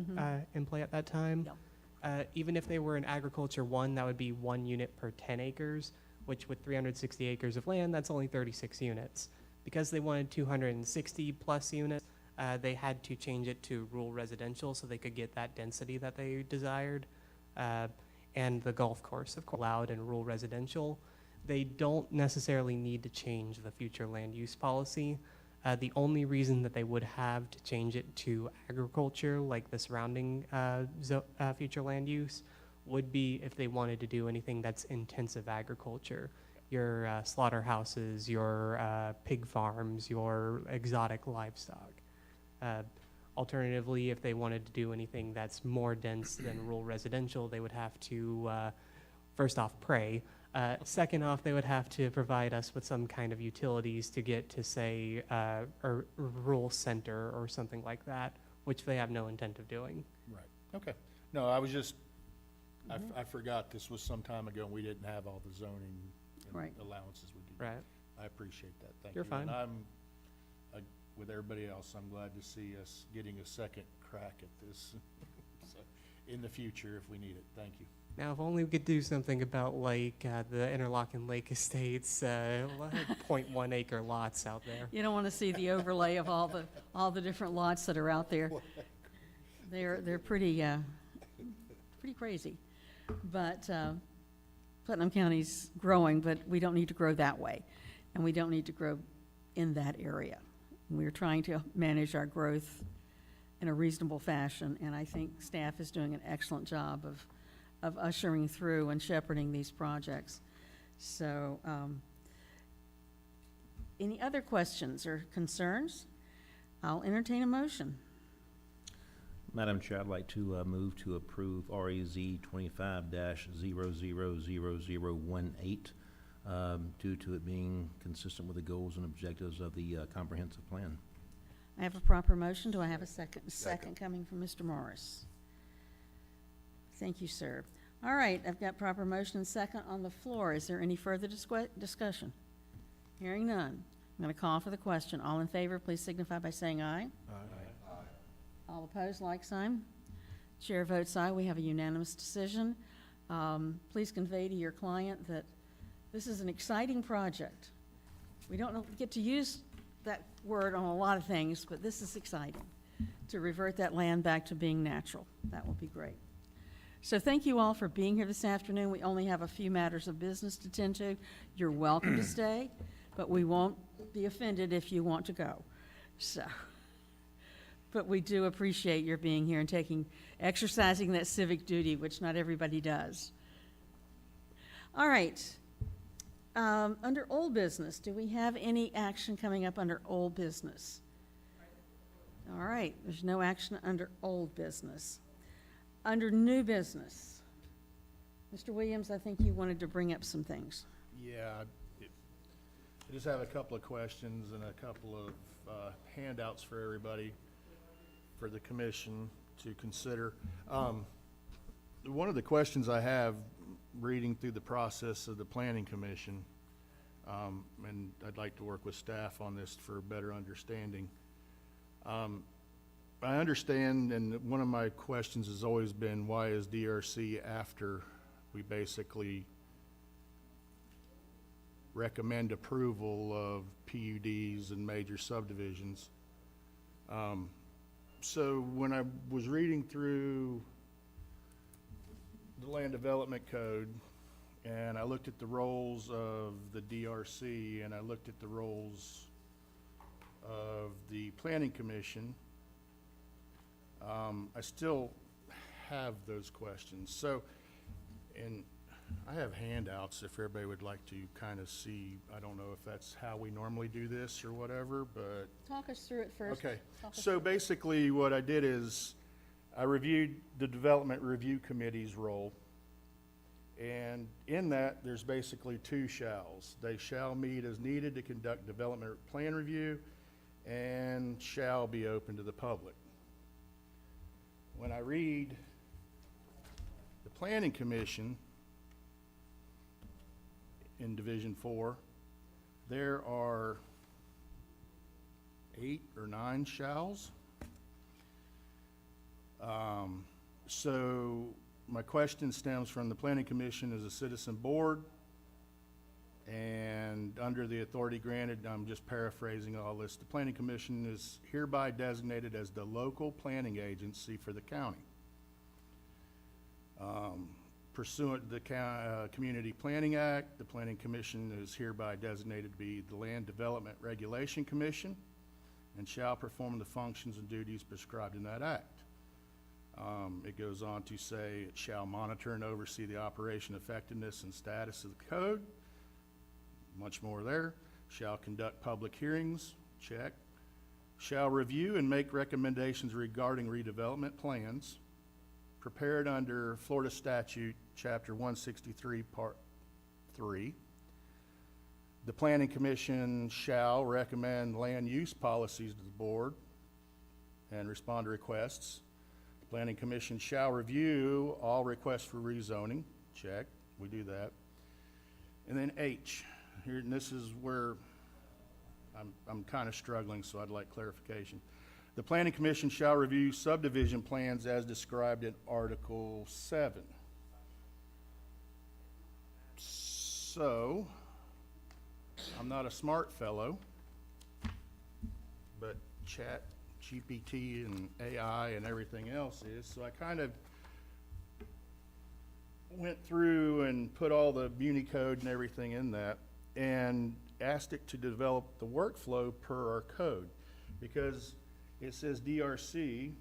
in play at that time. Yep. Even if they were in Agriculture 1, that would be 1 unit per 10 acres, which with 360 acres of land, that's only 36 units. Because they wanted 260 plus units, they had to change it to rural residential so they could get that density that they desired. And the golf course, of course, allowed in rural residential. They don't necessarily need to change the future land use policy. The only reason that they would have to change it to agriculture, like the surrounding future land use, would be if they wanted to do anything that's intensive agriculture. Your slaughterhouses, your pig farms, your exotic livestock. Alternatively, if they wanted to do anything that's more dense than rural residential, they would have to, first off, pray. Second off, they would have to provide us with some kind of utilities to get to, say, a rural center or something like that, which they have no intent of doing. Right, okay. No, I was just, I forgot this was some time ago and we didn't have all the zoning and Right. allowances we do. Right. I appreciate that, thank you. You're fine. And I'm, with everybody else, I'm glad to see us getting a second crack at this so, in the future if we need it, thank you. Now, if only we could do something about like the Interlochen Lake Estates, 0.1 acre lots out there. You don't want to see the overlay of all the different lots that are out there. They're pretty crazy. But Putnam County's growing, but we don't need to grow that way, and we don't need to grow in that area. We're trying to manage our growth in a reasonable fashion, and I think staff is doing an excellent job of ushering through and shepherding these projects. So, any other questions or concerns? I'll entertain a motion. Madam Chair, I'd like to move to approve RAZ 25-000018 due to it being consistent with the goals and objectives of the comprehensive plan. I have a proper motion. Do I have a second? Second coming from Mr. Morris. Thank you, sir. All right, I've got proper motion and second on the floor. Is there any further discussion? Hearing none. I'm going to call for the question. All in favor, please signify by saying aye. All opposed, like sign. Chair votes aye. We have a unanimous decision. Please convey to your client that this is an exciting project. We don't get to use that word on a lot of things, but this is exciting. To revert that land back to being natural. That will be great. So thank you all for being here this afternoon. We only have a few matters of business to tend to. You're welcome to stay, but we won't be offended if you want to go. So, but we do appreciate your being here and exercising that civic duty, which not everybody does. All right. Under old business, do we have any action coming up under old business? All right, there's no action under old business. Under new business, Mr. Williams, I think you wanted to bring up some things. Yeah, I just have a couple of questions and a couple of handouts for everybody, for the commission to consider. One of the questions I have reading through the process of the Planning Commission, and I'd like to work with staff on this for a better understanding. I understand, and one of my questions has always been, why is DRC after we basically recommend approval of PUDs and major subdivisions? So when I was reading through the Land Development Code, and I looked at the roles of the DRC, and I looked at the roles of the Planning Commission, I still have those questions. So, and I have handouts if everybody would like to kind of see. I don't know if that's how we normally do this or whatever, but. Talk us through it first. Okay, so basically what I did is I reviewed the Development Review Committee's role. And in that, there's basically two shalls. They shall meet as needed to conduct development plan review and shall be open to the public. When I read the Planning Commission in Division 4, there are 8 or 9 shalls. So my question stems from the Planning Commission as a citizen board, and under the authority granted, I'm just paraphrasing all this, the Planning Commission is hereby designated as the local planning agency for the county. Pursuant to the Community Planning Act, the Planning Commission is hereby designated to be the Land Development Regulation Commission and shall perform the functions and duties prescribed in that act. It goes on to say it shall monitor and oversee the operation, effectiveness, and status of the code. Much more there. Shall conduct public hearings, check. Shall review and make recommendations regarding redevelopment plans prepared under Florida Statute, Chapter 163, Part 3. The Planning Commission shall recommend land use policies to the board and respond to requests. The Planning Commission shall review all requests for rezoning, check, we do that. And then H. Here, and this is where I'm kind of struggling, so I'd like clarification. The Planning Commission shall review subdivision plans as described in Article 7. So, I'm not a smart fellow, but Chat, GPT, and AI and everything else is, so I kind of went through and put all the Muni code and everything in that, and asked it to develop the workflow per our code, because it says DRC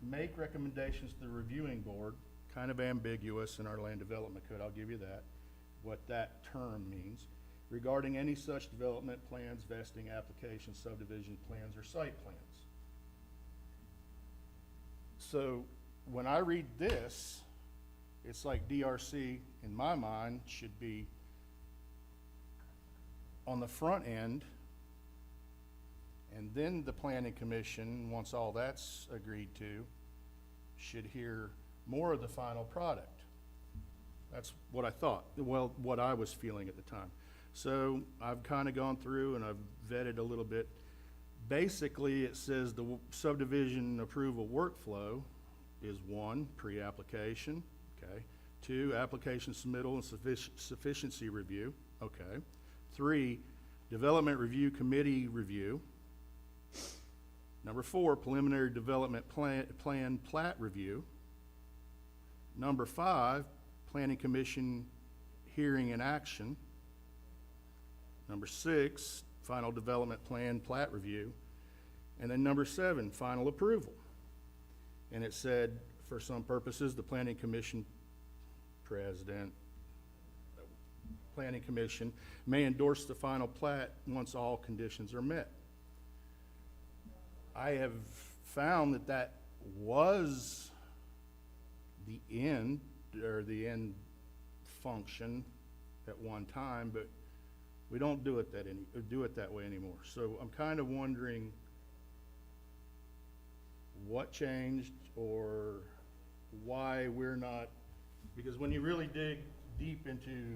make recommendations to the reviewing board kind of ambiguous in our land development code, I'll give you that, what that term means, regarding any such development plans, vesting applications, subdivision plans, or site plans. So when I read this, it's like DRC, in my mind, should be on the front end, and then the planning commission, once all that's agreed to, should hear more of the final product. That's what I thought, well, what I was feeling at the time. So I've kind of gone through and I've vetted a little bit. Basically, it says the subdivision approval workflow is 1, pre-application, okay. 2, application submittal and sufficiency review, okay. 3, development review committee review. Number 4, preliminary development plan plat review. Number 5, planning commission hearing and action. Number 6, final development plan plat review. And then number 7, final approval. And it said, for some purposes, the planning commission president, planning commission may endorse the final plat once all conditions are met. I have found that that was the end, or the end function at one time, but we don't do it that way anymore. So I'm kind of wondering what changed or why we're not, because when you really dig deep into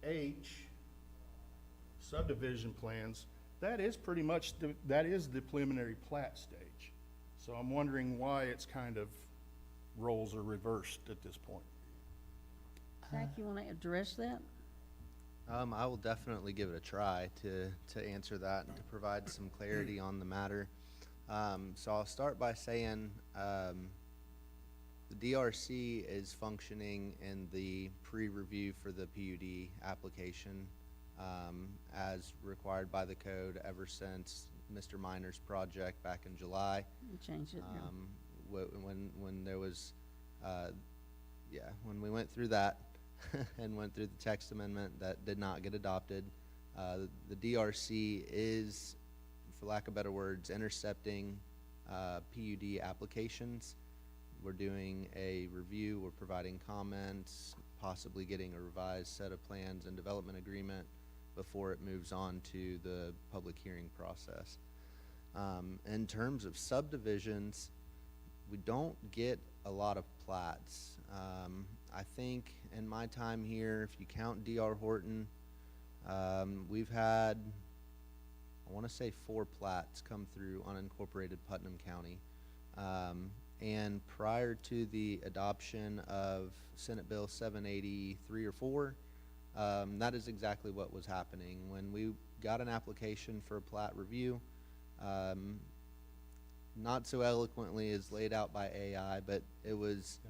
H, subdivision plans, that is pretty much, that is the preliminary plat stage. So I'm wondering why it's kind of roles are reversed at this point. Zach, you want to address that? I will definitely give it a try to answer that and to provide some clarity on the matter. So I'll start by saying the DRC is functioning in the pre-review for the PUD application as required by the code ever since Mr. Minor's project back in July. You changed it, yeah. When there was, when we went through that and went through the text amendment that did not get adopted, the DRC is, for lack of better words, intercepting PUD applications. We're doing a review, we're providing comments, possibly getting a revised set of plans and development agreement before it moves on to the public hearing process. In terms of subdivisions, we don't get a lot of plats. I think in my time here, if you count D.R. Horton, we've had, I want to say 4 plats come through unincorporated Putnam County. And prior to the adoption of Senate Bill 783 or 4, that is exactly what was happening. When we got an application for a plat review, not so eloquently as laid out by AI, but it was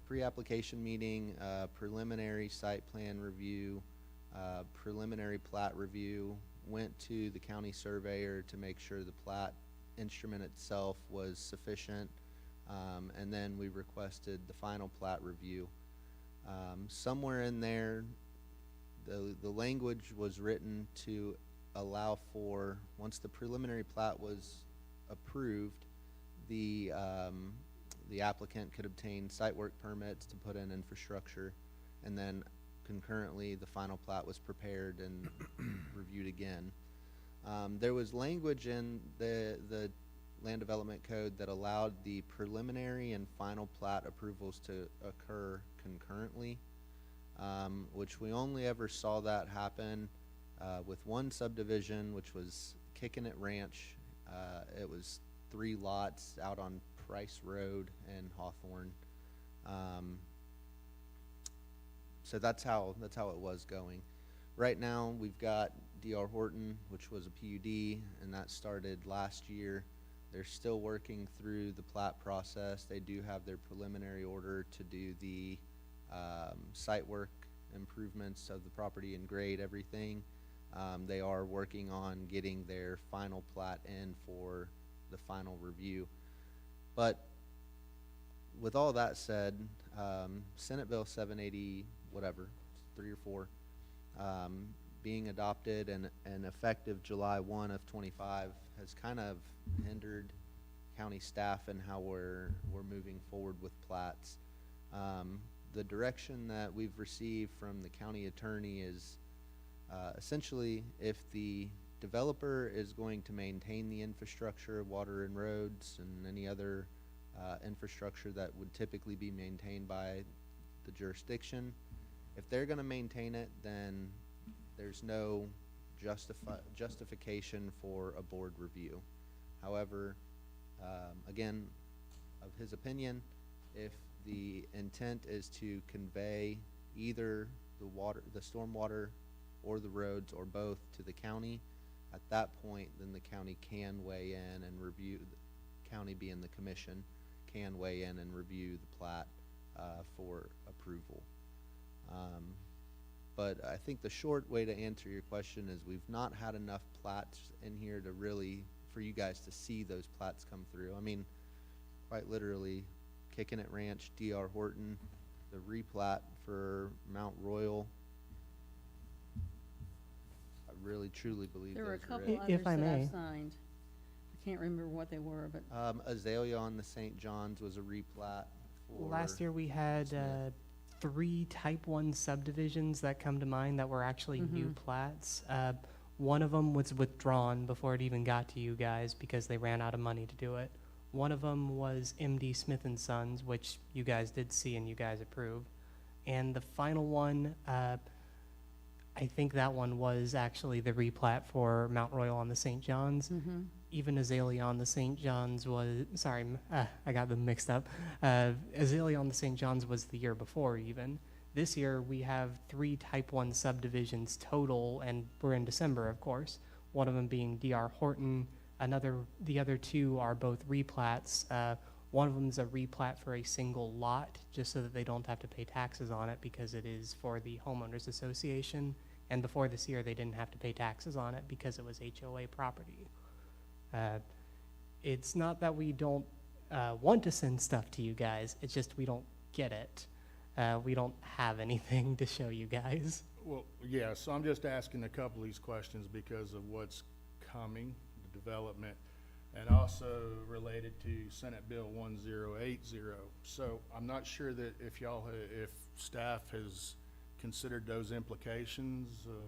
pre-application meeting, preliminary site plan review, preliminary plat review, went to the county surveyor to make sure the plat instrument itself was sufficient, and then we requested the final plat review. Somewhere in there, the language was written to allow for, once the preliminary plat was approved, the applicant could obtain site work permits to put in infrastructure, and then concurrently the final plat was prepared and reviewed again. There was language in the land development code that allowed the preliminary and final plat approvals to occur concurrently, which we only ever saw that happen with one subdivision, which was Kickin' It Ranch. It was 3 lots out on Price Road and Hawthorne. So that's how it was going. Right now we've got D.R. Horton, which was a PUD, and that started last year. They're still working through the plat process. They do have their preliminary order to do the site work improvements of the property and grade everything. They are working on getting their final plat in for the final review. But with all that said, Senate Bill 780, whatever, 3 or 4, being adopted and effective July 1 of 25 has kind of hindered county staff and how we're moving forward with plats. The direction that we've received from the county attorney is essentially if the developer is going to maintain the infrastructure, water and roads, and any other infrastructure that would typically be maintained by the jurisdiction, if they're going to maintain it, then there's no justification for a board review. However, again, of his opinion, if the intent is to convey either the stormwater or the roads or both to the county, at that point, then the county can weigh in and review, the county being the commission, can weigh in and review the plat for approval. But I think the short way to answer your question is we've not had enough plats in here to really, for you guys to see those plats come through. I mean, quite literally, Kicking It Ranch, D.R. Horton, the replat for Mount Royal. I really truly believe There were a those couple it. others If I that may. I've signed. I can't remember what they were, but Azalea on the St. John's was a replat for Last year we had Smith. 3 Type 1 subdivisions that come to mind that were actually new plats. One of them was withdrawn before it even got to you guys because they ran out of money to do it. One of them was MD Smith & Sons, which you guys did see and you guys approved. And the final one, I think that one was actually the replat for Mount Royal on the St. John's. Even Azalea on the St. John's was, sorry, I got them mixed up. Azalea on the St. John's was the year before even. This year we have 3 Type 1 subdivisions total, and we're in December, of course. One of them being D.R. Horton. The other 2 are both replats. One of them is a replat for a single lot, just so that they don't have to pay taxes on it because it is for the homeowners association. And before this year, they didn't have to pay taxes on it because it was HOA property. It's not that we don't want to send stuff to you guys. It's just we don't get it. We don't have anything to show you guys. Well, yeah, so I'm just asking a couple of these questions because of what's coming, the development, and also related to Senate Bill 1080. So I'm not sure that if staff has considered those implications of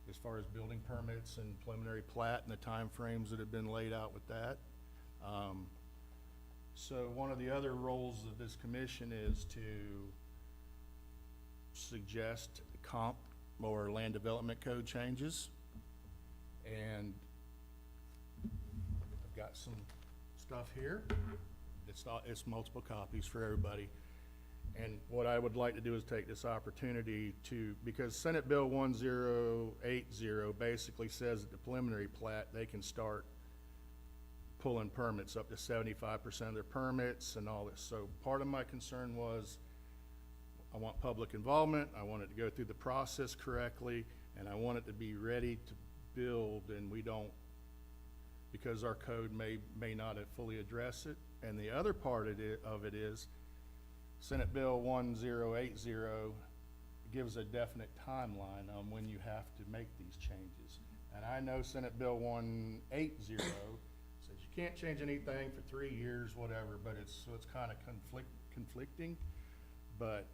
as far as building permits and preliminary plat and the timeframes that have been laid out with that. So one of the other roles of this commission is to suggest comp or land development code changes. And I've got some stuff here. It's multiple copies for everybody. And what I would like to do is take this opportunity to, because Senate Bill 1080 basically says that the preliminary plat, they can start pulling permits up to 75% of their permits and all this. So part of my concern was I want public involvement, I want it to go through the process correctly, and I want it to be ready to build, and we don't, because our code may not have fully addressed it. And the other part of it is Senate Bill 1080 gives a definite timeline on when you have to make these changes. And I know Senate Bill 180 says you can't change anything for 3 years, whatever, but it's kind of conflicting. But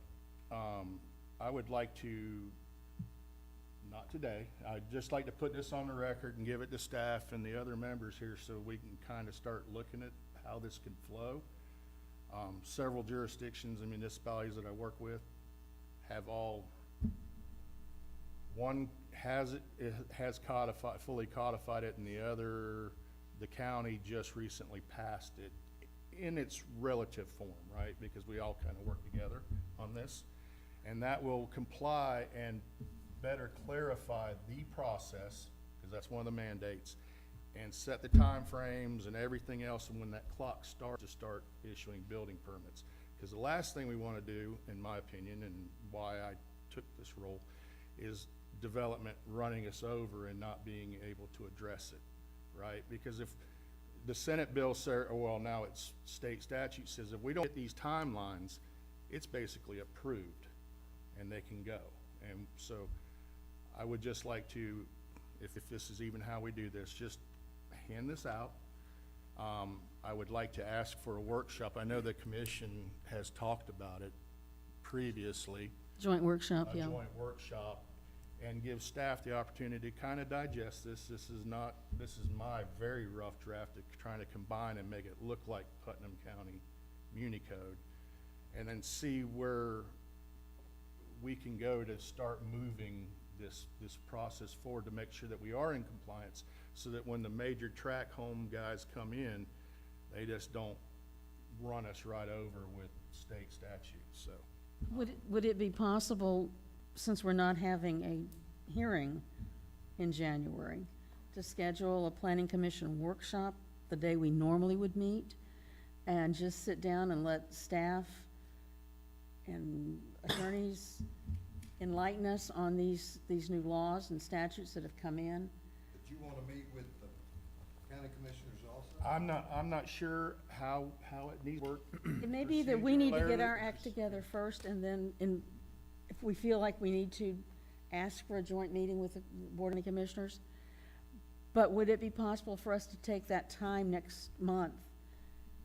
I would like to, not today, I'd just like to put this on the record and give it to staff and the other members here so we can kind of start looking at how this can flow. Several jurisdictions and municipalities that I work with have all, one has fully codified it, and the other, the county just recently passed it in its relative form, right? Because we all kind of work together on this. And that will comply and better clarify the process, because that's one of the mandates, and set the time frames and everything else, and when that clock starts to start issuing building permits. Because the last thing we want to do, in my opinion, and why I took this role, is development running us over and not being able to address it, right? Because if the Senate bill, well, now it's state statute says if we don't get these timelines, it's basically approved and they can go. And so I would just like to, if this is even how we do this, just hand this out. I would like to ask for a workshop. I know the commission has talked about it previously. Joint workshop, yeah. A joint workshop, and give staff the opportunity to kind of digest this. This is my very rough draft of trying to combine and make it look like Putnam County Muni Code, and then see where we can go to start moving this process forward to make sure that we are in compliance, so that when the major track home guys come in, they just don't run us right over with state statutes, so. Would it be possible, since we're not having a hearing in January, to schedule a planning commission workshop the day we normally would meet, and just sit down and let staff and attorneys enlighten us on these new laws and statutes that have come in? But you want to meet with the county commissioners also? I'm not sure how it needs to work. It may be that we need to get our Procedurally. act together first, and then, if we feel like we need to ask for a joint meeting with the Board of Commissioners. But would it be possible for us to take that time next month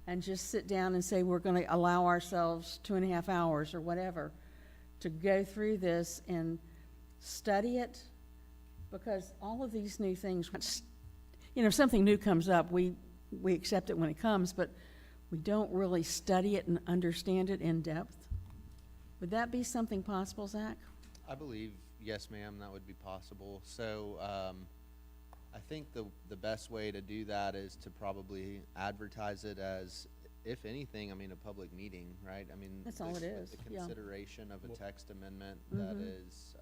and just sit down and say, we're gonna allow ourselves 2.5 hours or whatever to go through this and study it? Because all of these new things, if something new comes up, we accept it when it comes, but we don't really study it and understand it in depth. Would that be something possible, Zach? I believe, yes, ma'am, that would be possible. So, I think the best way to do that is to probably advertise it as, if anything, a public meeting, right? That's all it is, The yeah. consideration of a text amendment that is,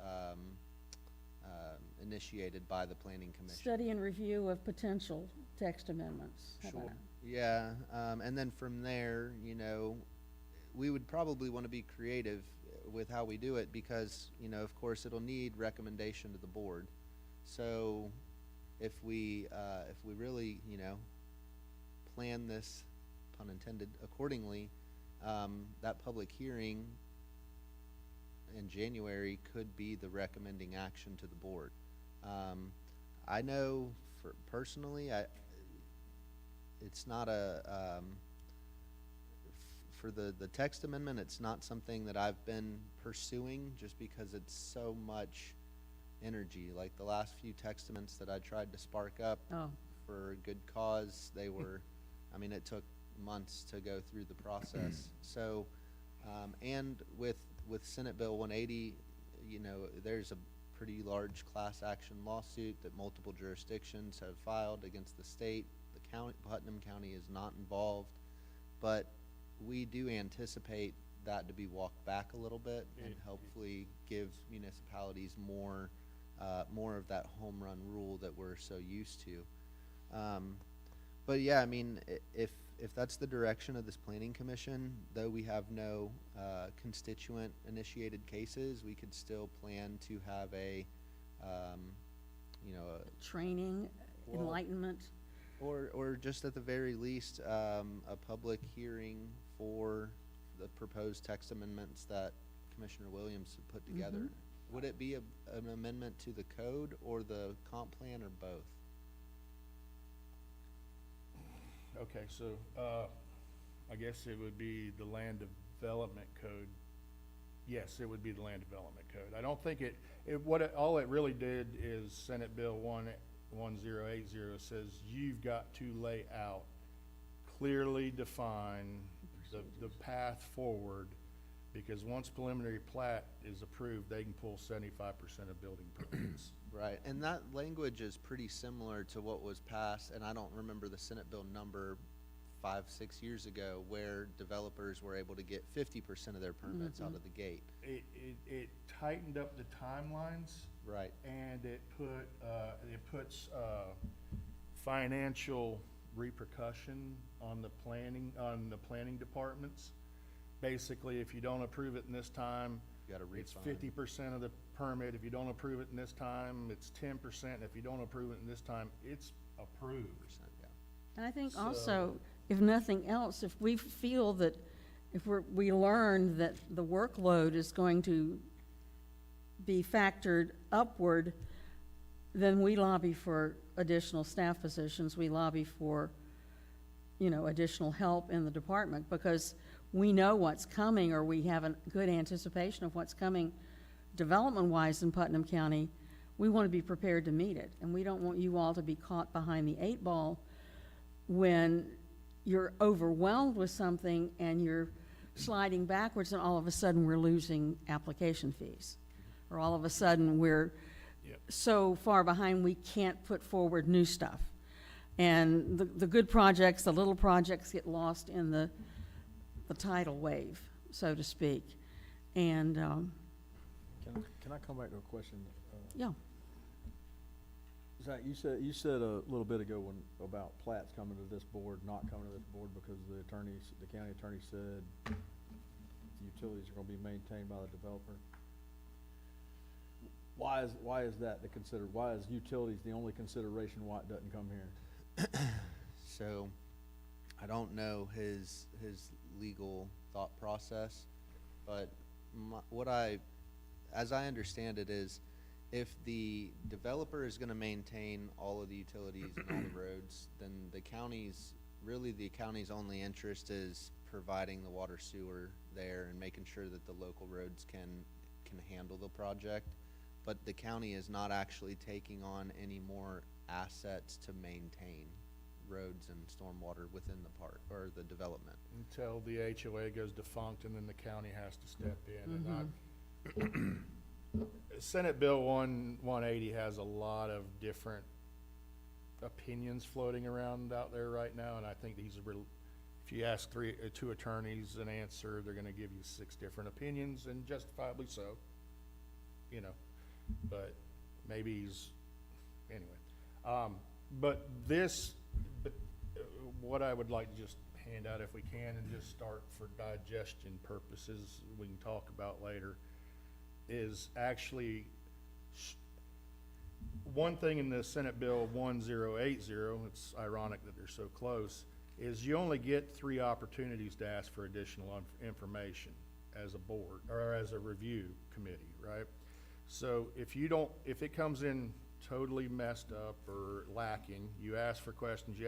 initiated by the planning commission. Study and review of potential text amendments. How about Sure. that? Yeah, and then from there, we would probably want to be creative with how we do it because, of course, it'll need recommendation to the board. So if we really, plan this, pun intended, accordingly, that public hearing in January could be the recommending action to the board. I know personally, it's not for the text amendment, it's not something that I've been pursuing just because it's so much energy. Like the last few text amendments that I tried to spark up for a good cause, they were, it took months to go through the process. So, and with Senate Bill 180, there's a pretty large class action lawsuit that multiple jurisdictions have filed against the state. The county, Putnam County, is not involved, but we do anticipate that to be walked back a little bit and hopefully give municipalities more of that home run rule that we're so used to. But yeah, if that's the direction of this planning commission, though we have no constituent initiated cases, we could still plan to have a Training, enlightenment. or just at the very least, a public hearing for the proposed text amendments that Commissioner Williams had put together. Would it be an amendment to the code or the comp plan or both? Okay, so, I guess it would be the land development code. Yes, it would be the land development code. I don't think all it really did is Senate Bill 1080 says you've got to lay out, clearly define the path forward, because once preliminary plat is approved, they can pull 75% of building permits. Right, and that language is pretty similar to what was passed, and I don't remember the Senate bill number 5-6 years ago, where developers were able to get 50% of their permits out of the gate. It tightened up the timelines. Right. And it puts financial repercussion on the planning departents. Basically, if you don't approve it in this time, it's 50% of the permit. If you don't approve it in this time, it's 10%. If you don't approve it in this time, it's approved. And I think also, if nothing else, if we feel that, if we learn that the workload is going to be factored upward, then we lobby for additional staff positions. We lobby for, additional help in the department, because we know what's coming, or we have a good anticipation of what's coming development-wise in Putnam County. We want to be prepared to meet it, and we don't want you all to be caught behind the 8 ball when you're overwhelmed with something and you're sliding backwards, and all of a sudden we're losing application fees. Or all of a sudden we're so far behind we can't put forward new stuff. And the good projects, the little projects get lost in the tidal wave, so to speak. And, Can I come back to a question? yeah. Zach, you said a little bit ago about plats coming to this board, not coming to this board because the county attorney said the utilities are gonna be maintained by the developer. Why is that why is utilities the only consideration why it doesn't come here? So, I don't know his legal thought process, but as I understand it is, if the developer is gonna maintain all of the utilities and all the roads, then the county's only interest is providing the water sewer there and making sure that the local roads can handle the project. But the county is not actually taking on any more assets to maintain roads and stormwater within the park or the development. Until the HOA goes defunct, and then the county has to step in. And Senate Bill 180 has a lot of different opinions floating around out there right now, and I think if you ask two attorneys an answer, they're gonna give you 6 different opinions, and justifiably so, but maybe anyway. But what I would like to just hand out, if we can, and just start for digestion purposes, we can talk about later, is actually one thing in the Senate Bill 1080, it's ironic that they're so close, is you only get 3 opportunities to ask for additional information as a board, or as a review committee, right? So if it comes in totally messed up or lacking, you ask for questions,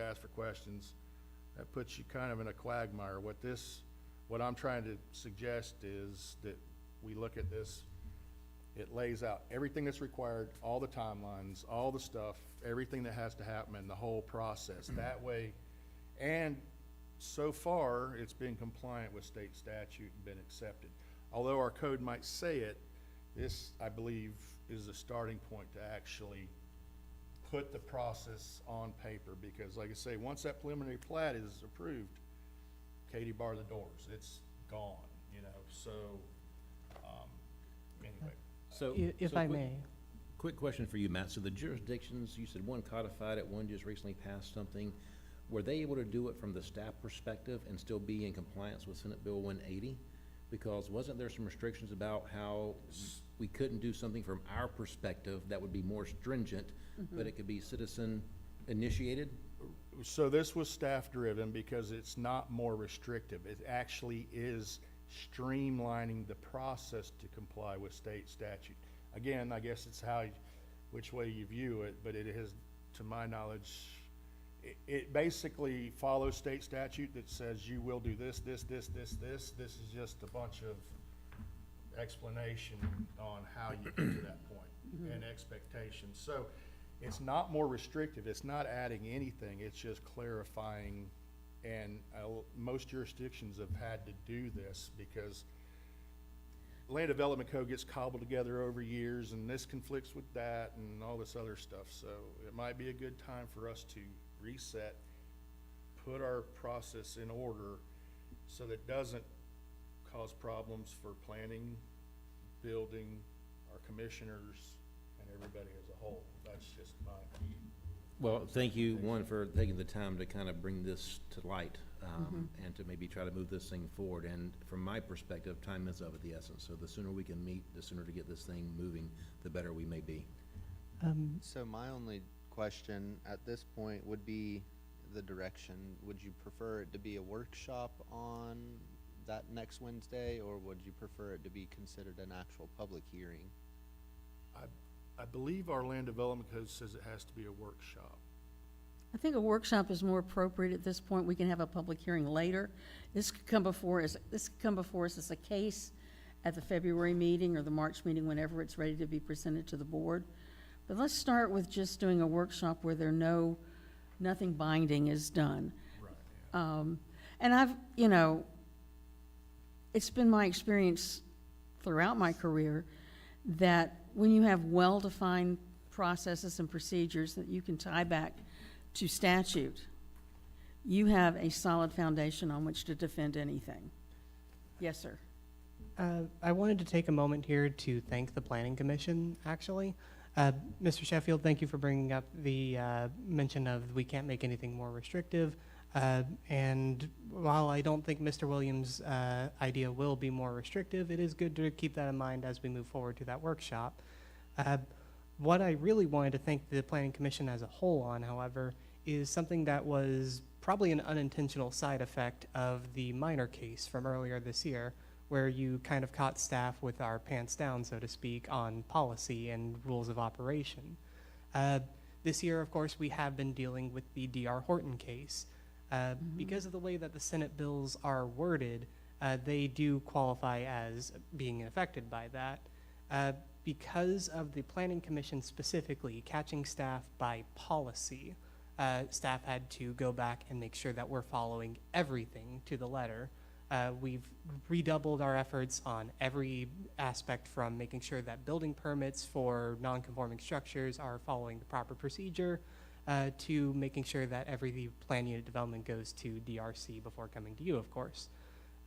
that puts you kind of in a quagmire. What I'm trying to suggest is that we look at this. It lays out everything that's required, all the timelines, all the stuff, everything that has to happen in the whole process. That way, and so far, it's been compliant with state statute and been accepted. Although our code might say it, this, I believe, is a starting point to actually put the process on paper, because like I say, once that preliminary plat is approved, Katie, bar the doors, it's gone, so, anyway. So, if I may. Quick question for you, Matt. So the jurisdictions, you said one codified it, one just recently passed something. Were they able to do it from the staff perspective and still be in compliance with Senate Bill 180? Because wasn't there some restrictions about how we couldn't do something from our perspective that would be more stringent, but it could be citizen initiated? So this was staff-driven because it's not more restrictive. It actually is streamlining the process to comply with state statute. Again, I guess it's which way you view it, but it is, to my knowledge, it basically follows state statute that says you will do this. This is just a bunch of explanation on how you get to that point and expectations. So it's not more restrictive. It's not adding anything. It's just clarifying. And most jurisdictions have had to do this because land development code gets cobbled together over years, and this conflicts with that and all this other stuff. So it might be a good time for us to reset, put our process in order so that it doesn't cause problems for planning, building, our commissioners, and everybody as a whole. That's just my view. Well, thank you, one, for taking the time to kind of bring this to light, and to maybe try to move this thing forward. And from my perspective, time is of the essence. So the sooner we can meet, the sooner to get this thing moving, the better we may be. So my only question at this point would be the direction. Would you prefer it to be a workshop on that next Wednesday, or would you prefer it to be considered an actual public hearing? I believe our land development code says it has to be a workshop. I think a workshop is more appropriate at this point. We can have a public hearing later. This could come before us as a case at the February meeting or the March meeting, whenever it's ready to be presented to the board. But let's start with just doing a workshop where nothing binding is done. Right. And it's been my experience throughout my career that when you have well-defined processes and procedures that you can tie back to statute, you have a solid foundation on which to defend anything. Yes, sir. I wanted to take a moment here to thank the Planning Commission, actually. Mr. Sheffield, thank you for bringing up the mention of we can't make anything more restrictive. And while I don't think Mr. Williams' idea will be more restrictive, it is good to keep that in mind as we move forward to that workshop. What I really wanted to thank the Planning Commission as a whole on, however, is something that was probably an unintentional side effect of the minor case from earlier this year, where you kind of caught staff with our pants down, so to speak, on policy and rules of operation. This year, of course, we have been dealing with the D.R. Horton case. Because of the way that the Senate bills are worded, they do qualify as being affected by that. Because of the Planning Commission specifically catching staff by policy, staff had to go back and make sure that we're following everything to the letter. We've redoubled our efforts on every aspect, from making sure that building permits for non-conforming structures are following the proper procedure, to making sure that every plan unit development goes to DRC before coming to you, of course.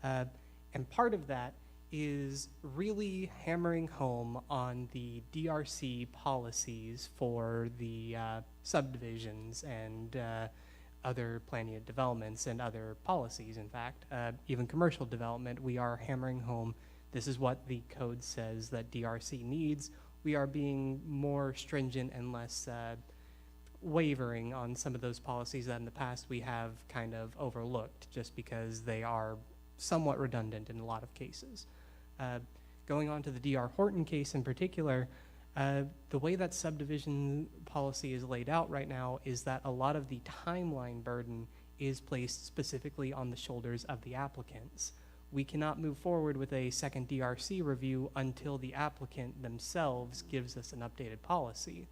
And part of that is really hammering home on the DRC policies for the subdivisions and other plan unit developments and other policies, in fact. Even commercial development, we are hammering home, this is what the code says that DRC needs. We are being more stringent and less wavering on some of those policies that in the past we have kind of overlooked, just because they are somewhat redundant in a lot of cases. Going on to the D.R. Horton case in particular, the way that subdivision policy is laid out right now is that a lot of the timeline burden is placed specifically on the shoulders of the applicants. We cannot move forward with a second DRC review until the applicant themselves gives us an updated policy.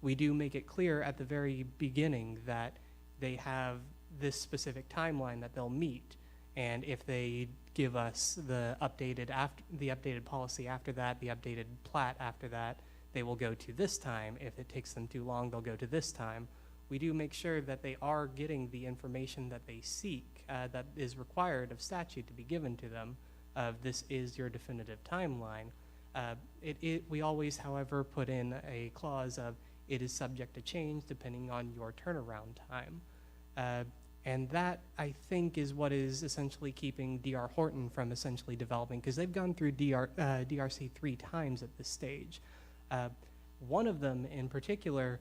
We do make it clear at the very beginning that they have this specific timeline that they'll meet, and if they give us the updated policy after that, the updated plat after that, they will go to this time. If it takes them too long, they'll go to this time. We do make sure that they are getting the information that they seek, that is required of statute to be given to them. This is your definitive timeline. We always, however, put in a clause of it is subject to change depending on your turnaround time. And that, I think, is what is essentially keeping D.R. Horton from essentially developing, because they've gone through DRC 3 times at this stage. One of them in particular,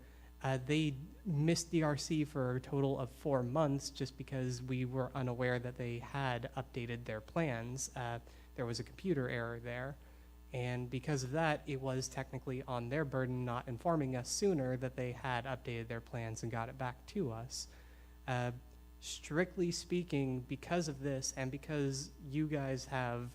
they missed DRC for a total of 4 months just because we were unaware that they had updated their plans. There was a computer error there. And because of that, it was technically on their burden, not informing us sooner, that they had updated their plans and got it back to us. Strictly speaking, because of this, and because you guys have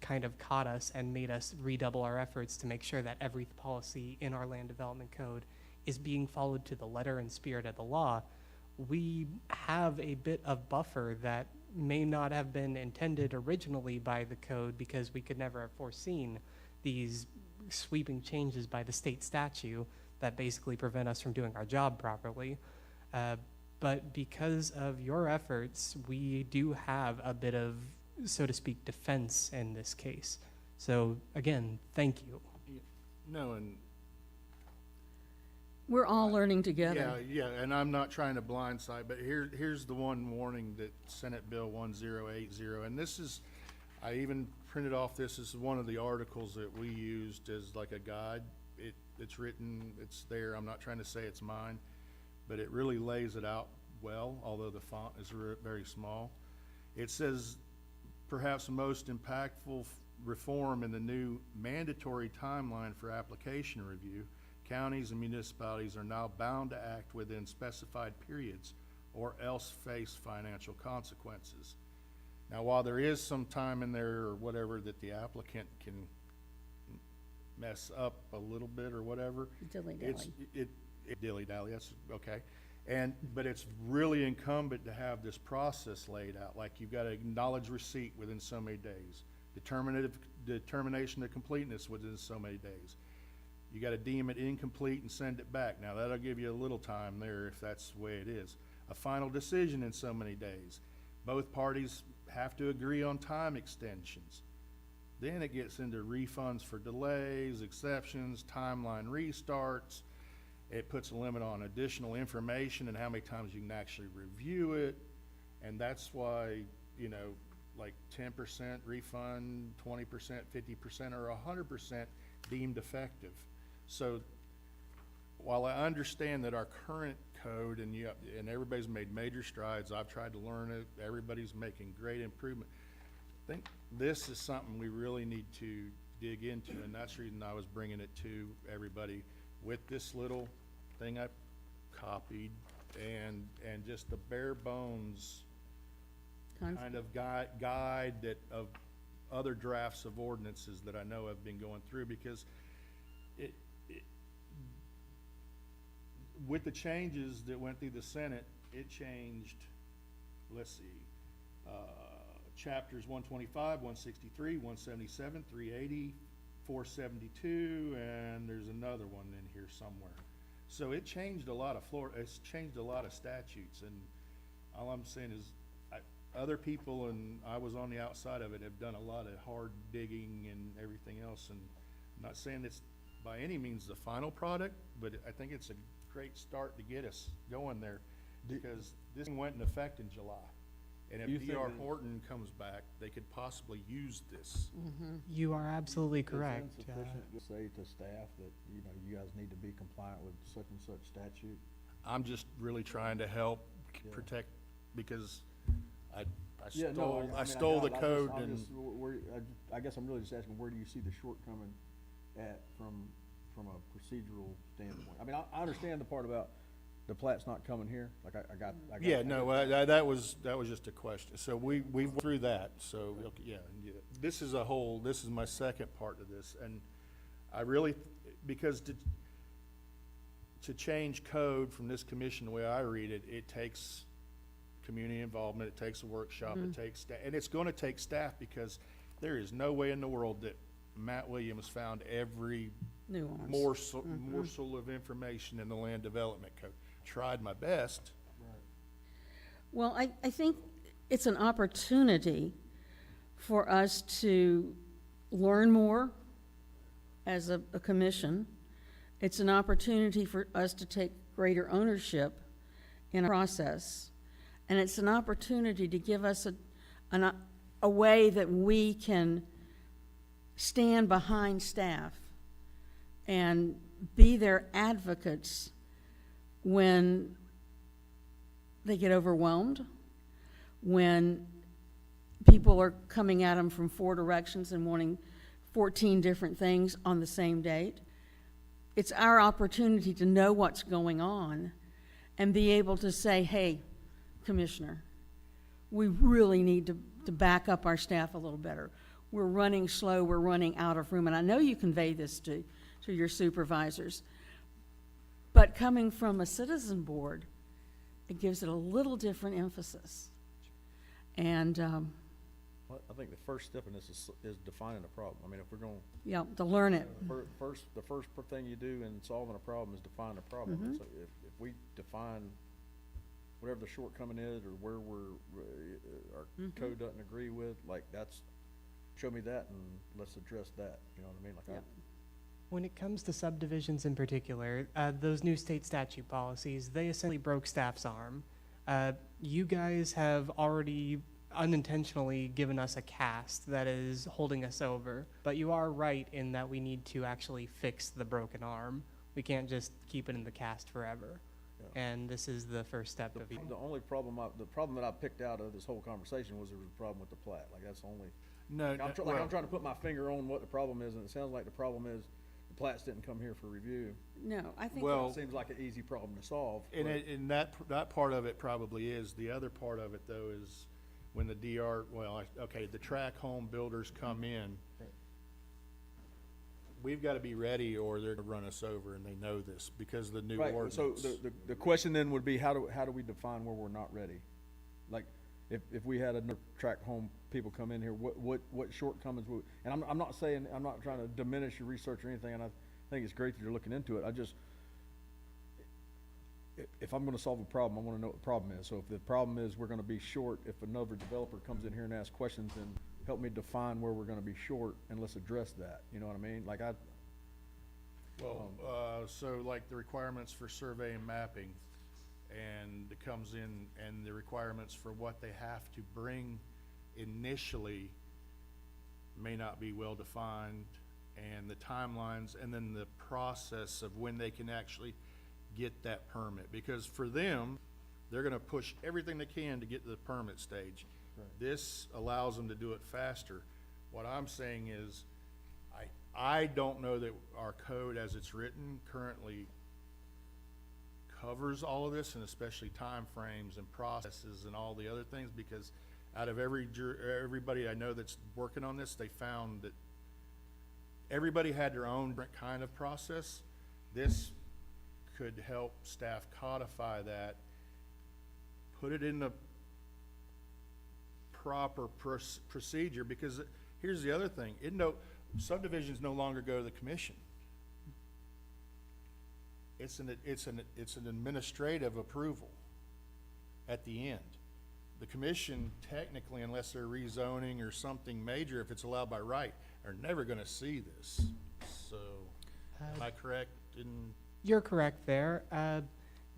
kind of caught us and made us redouble our efforts to make sure that every policy in our land development code is being followed to the letter and spirit of the law, we have a bit of buffer that may not have been intended originally by the code, because we could never have foreseen these sweeping changes by the state statute that basically prevent us from doing our job properly. But because of your efforts, we do have a bit of, so to speak, defense in this case. So again, thank you. No, and We're all learning together. yeah, and I'm not trying to blindside, but here's the one warning that Senate Bill 1080, and this is, I even printed off, this is one of the articles that we used as like a guide. It's written, it's there, I'm not trying to say it's mine, but it really lays it out well, although the font is very small. It says, perhaps the most impactful reform in the new mandatory timeline for application review, counties and municipalities are now bound to act within specified periods or else face financial consequences. Now, while there is some time in there or whatever that the applicant can mess up a little bit or whatever. Dilly-dally. Dilly-dally, that's okay. But it's really incumbent to have this process laid out, like you've got to acknowledge receipt within so many days, determination of completeness within so many days. You got to deem it incomplete and send it back. Now, that'll give you a little time there if that's the way it is. A final decision in so many days. Both parties have to agree on time extensions. Then it gets into refunds for delays, exceptions, timeline restarts. It puts a limit on additional information and how many times you can actually review it. And that's why, you know, like 10% refund, 20%, 50%, or 100% deemed effective. So while I understand that our current code and everybody's made major strides, I've tried to learn it, everybody's making great improvement. I think this is something we really need to dig into, and that's the reason I was bringing it to everybody with this little thing I copied and just the bare bones kind of guide that of other drafts of ordinances that I know have been going through, because with the changes that went through the Senate, it changed, let's see, chapters 125, 163, 177, 380, 472, and there's another one in here somewhere. So it changed a lot of it's changed a lot of statutes, and all I'm saying is other people, and I was on the outside of it, have done a lot of hard digging and everything else, and I'm not saying it's by any means the final product, but I think it's a great start to get us going there, because this thing went in effect in July. And if D.R. Horton comes back, they could possibly use this. You are absolutely correct. Is it insufficient to say to staff that, you know, you guys need to be compliant with such and such statute? I'm just really trying to help protect, because I stole the code, and I guess I'm really just asking, where do you see the shortcoming at from a procedural standpoint? I mean, I understand the part about the plat's not coming here, like I got. Yeah, no, that was just a question. So we went through that, so, okay, yeah. This is my second part of this, and I really, because to change code from this commission, the way I read it, it takes community involvement, it takes a workshop, it takes and it's gonna take staff, because there is no way in the world that Matt Williams found every Nuance. morsel of information in the land development code. Tried my best. Well, I think it's an opportunity for us to learn more as a commission. It's an opportunity for us to take greater ownership in our process. And it's an opportunity to give us a way that we can stand behind staff and be their advocates when they get overwhelmed, when people are coming at them from 4 directions and wanting 14 different things on the same date. It's our opportunity to know what's going on and be able to say, hey, Commissioner, we really need to back up our staff a little better. We're running slow, we're running out of room, and I know you convey this to your supervisors. But coming from a citizen board, it gives it a little different emphasis. And Well, I think the first step in this is defining a problem. I mean, if we're going yeah, to learn it. the first thing you do in solving a problem is define a problem. So if we define whatever the shortcoming is, or where our code doesn't agree with, like, that's, show me that and let's address that. You know what I mean? Like, When it comes to subdivisions in particular, those new state statute policies, they essentially broke staff's arm. You guys have already unintentionally given us a cast that is holding us over, but you are right in that we need to actually fix the broken arm. We can't just keep it in the cast forever. And this is the first step of The only problem, the problem that I picked out of this whole conversation was there was a problem with the plat. Like, that's the only, No, I'm well, trying to put my finger on what the problem is, and it sounds like the problem is the plats didn't come here for review. No, I think. Well- It seems like an easy problem to solve. and that part of it probably is. The other part of it, though, is when the the track home builders come in, Right. we've got to be ready or they're gonna run us over, and they know this because of the new Right, ordinance. so the question then would be, how do we define where we're not ready? Like, if we had another tract home people come in here, what shortcomings would, and I'm not saying, I'm not trying to diminish your research or anything, and I think it's great that you're looking into it. I just, if I'm gonna solve a problem, I wanna know what the problem is. So if the problem is we're gonna be short, if another developer comes in here and asks questions, then help me define where we're gonna be short, and let's address that, you know what I mean? Like, So like the requirements for survey and mapping, and it comes in, and the requirements for what they have to bring initially may not be well defined, and the timelines, and then the process of when they can actually get that permit. Because for them, they're gonna push everything they can to get to the permit stage. Right. This allows them to do it faster. What I'm saying is, I don't know that our code as it's written currently covers all of this, and especially timeframes and processes and all the other things, because out of everybody I know that's working on this, they found that everybody had their own different kind of process. This could help staff codify that, put it in the proper procedure, because here's the other thing, subdivisions no longer go to the commission. It's an administrative approval at the end. The commission, technically, unless they're rezoning or something major, if it's allowed by right, are never gonna see this. So, am I correct in? You're correct there.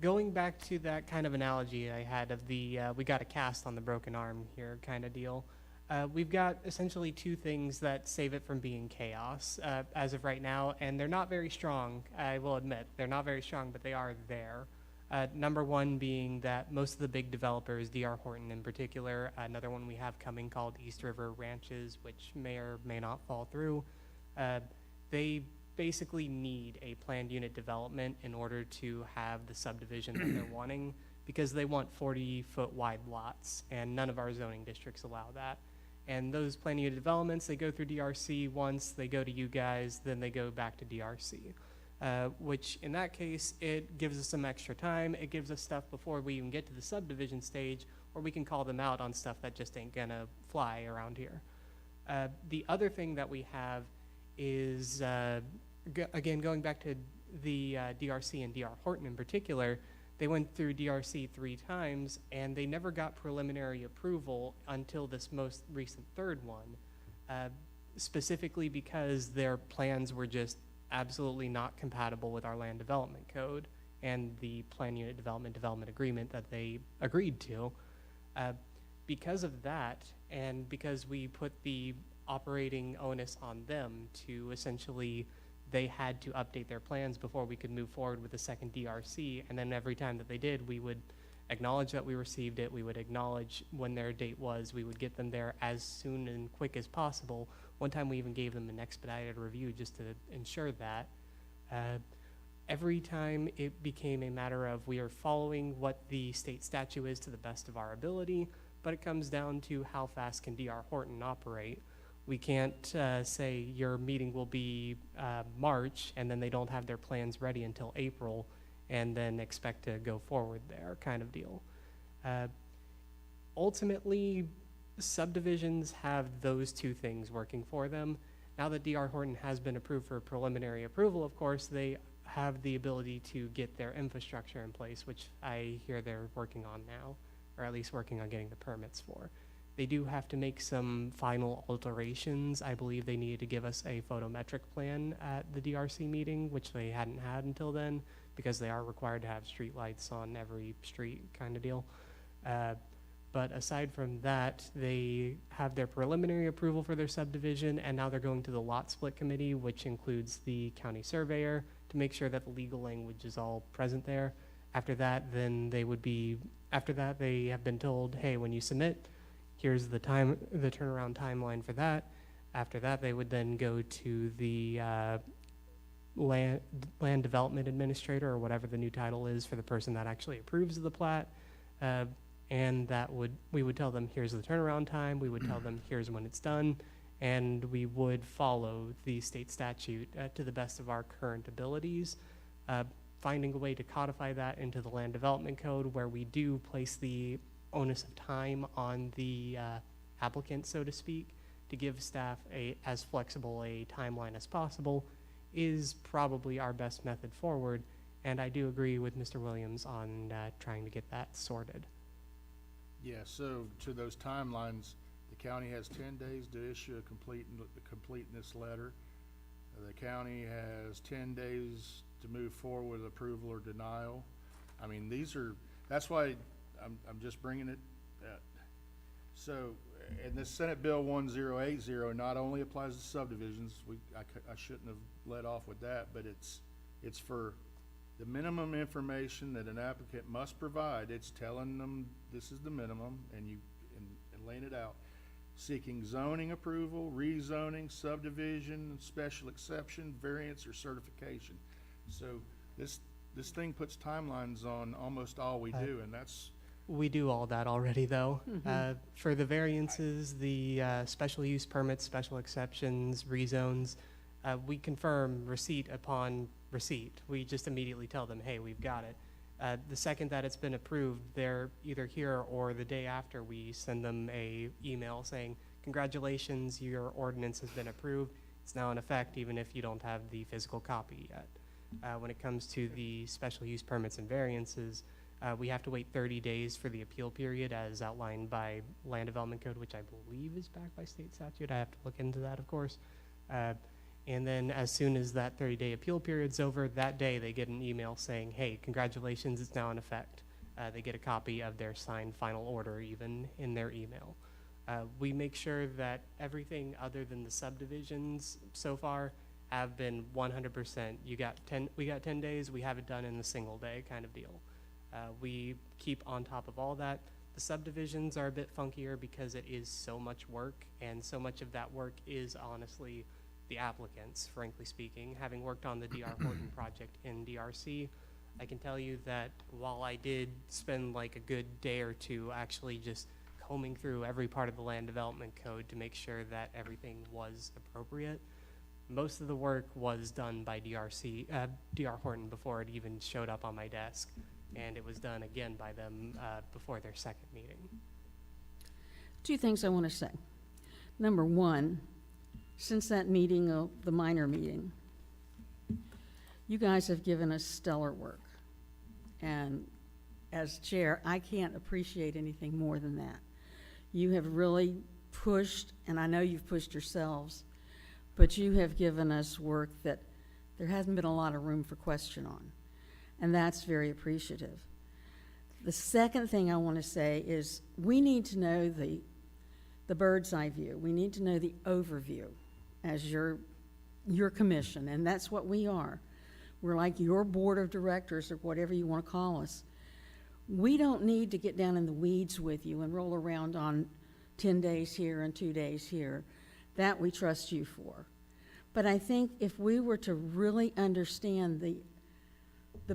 Going back to that kind of analogy I had of the we got a cast on the broken arm here kind of deal, we've got essentially two things that save it from being chaos as of right now, and they're not very strong, I will admit. They're not very strong, but they are there. Number one being that most of the big developers, D.R. Horton in particular, another one we have coming called East River Ranches, which may or may not fall through, they basically need a planned unit development in order to have the subdivision that they're wanting, because they want 40-foot wide lots, and none of our zoning districts allow that. And those planned unit developments, they go through DRC once, they go to you guys, then they go back to DRC. Which in that case, it gives us some extra time. It gives us stuff before we even get to the subdivision stage, or we can call them out on stuff that just ain't gonna fly around here. The other thing that we have is, again, going back to the DRC and D.R. Horton in particular, they went through DRC 3 times, and they never got preliminary approval until this most recent third one, specifically because their plans were just absolutely not compatible with our land development code and the plan unit development agreement that they agreed to. Because of that, and because we put the operating onus on them to essentially, they had to update their plans before we could move forward with the second DRC, and then every time that they did, we would acknowledge that we received it, we would acknowledge when their date was, we would get them there as soon and quick as possible. One time we even gave them an expedited review just to ensure that. Every time it became a matter of we are following what the state statute is to the best of our ability, but it comes down to how fast can D.R. Horton operate. We can't say your meeting will be March, and then they don't have their plans ready until April, and then expect to go forward there, kind of deal. Ultimately, subdivisions have those two things working for them. Now that D.R. Horton has been approved for preliminary approval, of course, they have the ability to get their infrastructure in place, which I hear they're working on now, or at least working on getting the permits for. They do have to make some final alterations. I believe they needed to give us a photometric plan at the DRC meeting, which they hadn't had until then, because they are required to have street lights on every street kind of deal. But aside from that, they have their preliminary approval for their subdivision, and now they're going to the lot split committee, which includes the county surveyor, to make sure that the legal language is all present there. After that, then after that, they have been told, hey, when you submit, here's the turnaround timeline for that. After that, they would then go to the land development administrator, or whatever the new title is for the person that actually approves of the plat. And we would tell them, here's the turnaround time. We would tell them, here's when it's done. And we would follow the state statute to the best of our current abilities, finding a way to codify that into the land development code, where we do place the onus of time on the applicant, so to speak, to give staff as flexible a timeline as possible, is probably our best method forward. And I do agree with Mr. Williams on trying to get that sorted. Yeah, so to those timelines, the county has 10 days to issue a completeness letter. The county has 10 days to move forward with approval or denial. I mean, that's why I'm just bringing it. So, and this Senate Bill 1080 not only applies to subdivisions, I shouldn't have led off with that, but it's for the minimum information that an applicant must provide. It's telling them this is the minimum, and laying it out. Seeking zoning approval, rezoning, subdivision, special exception, variance, or certification. So this thing puts timelines on almost all we do, and that's... We do all that already, though. For the variances, the special use permits, special exceptions, rezones, we confirm receipt upon receipt. We just immediately tell them, hey, we've got it. The second that it's been approved, they're either here or the day after, we send them a email saying, congratulations, your ordinance has been approved. It's now in effect, even if you don't have the physical copy yet. When it comes to the special use permits and variances, we have to wait 30 days for the appeal period as outlined by Land Development Code, which I believe is backed by state statute. I have to look into that, of course. And then as soon as that 30-day appeal period's over, that day they get an email saying, hey, congratulations, it's now in effect. They get a copy of their signed final order even in their email. We make sure that everything other than the subdivisions so far have been 100%. We got 10 days, we have it done in a single day kind of deal. We keep on top of all that. The subdivisions are a bit funkier because it is so much work, and so much of that work is honestly the applicants, frankly speaking. Having worked on the D.R. Horton project in DRC, I can tell you that while I did spend like a good day or two actually just combing through every part of the land development code to make sure that everything was appropriate, most of the work was done by D.R. Horton before it even showed up on my desk. And it was done again by them before their second meeting. Two things I want to say. Number one, since that meeting, the minor meeting, you guys have given us stellar work. And as chair, I can't appreciate anything more than that. You have really pushed, and I know you've pushed yourselves, but you have given us work that there hasn't been a lot of room for question on. And that's very appreciative. The second thing I want to say is we need to know the bird's eye view. We need to know the overview as your commission, and that's what we are. We're like your board of directors or whatever you want to call us. We don't need to get down in the weeds with you and roll around on 10 days here and 2 days here. That we trust you for. But I think if we were to really understand the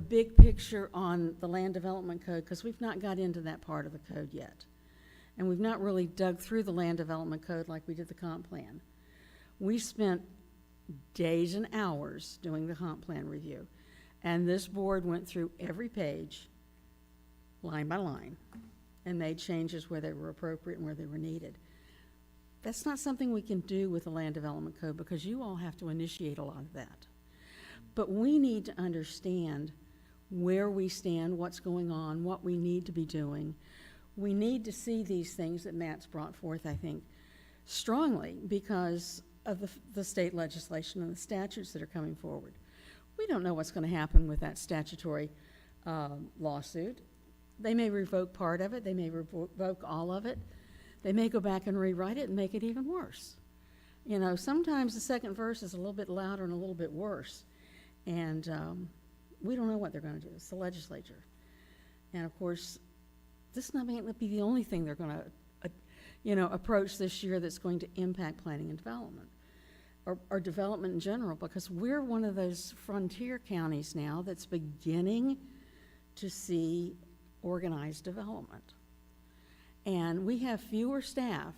big picture on the land development code, because we've not got into that part of the code yet. And we've not really dug through the land development code like we did the comp plan. We spent days and hours doing the comp plan review. And this board went through every page, line by line, and made changes where they were appropriate and where they were needed. That's not something we can do with the land development code because you all have to initiate a lot of that. But we need to understand where we stand, what's going on, what we need to be doing. We need to see these things that Matt's brought forth, I think, strongly because of the state legislation and the statutes that are coming forward. We don't know what's going to happen with that statutory lawsuit. They may revoke part of it. They may revoke all of it. They may go back and rewrite it and make it even worse. You know, sometimes the second verse is a little bit louder and a little bit worse. And we don't know what they're going to do. It's the legislature. And of course, this may not be the only thing they're gonna, approach this year that's going to impact planning and development, or development in general, because we're one of those frontier counties now that's beginning to see organized development. And we have fewer staff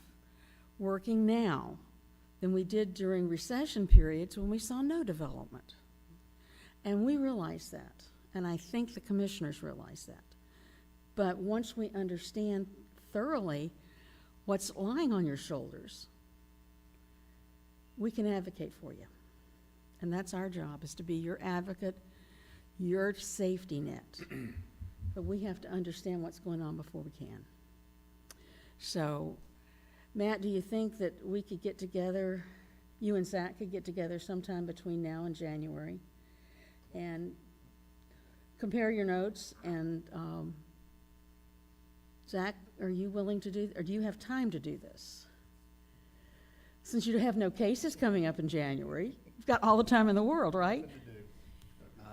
working now than we did during recession periods when we saw no development. And we realize that, and I think the commissioners realize that. But once we understand thoroughly what's lying on your shoulders, we can advocate for you. And that's our job, is to be your advocate, your safety net. But we have to understand what's going on before we can. So, Matt, do you think that we could get together, you and Zach could get together sometime between now and January and compare your notes? And Zach, are you willing to do, or do you have time to do this? Since you have no cases coming up in January, you've got all the time in the world, right?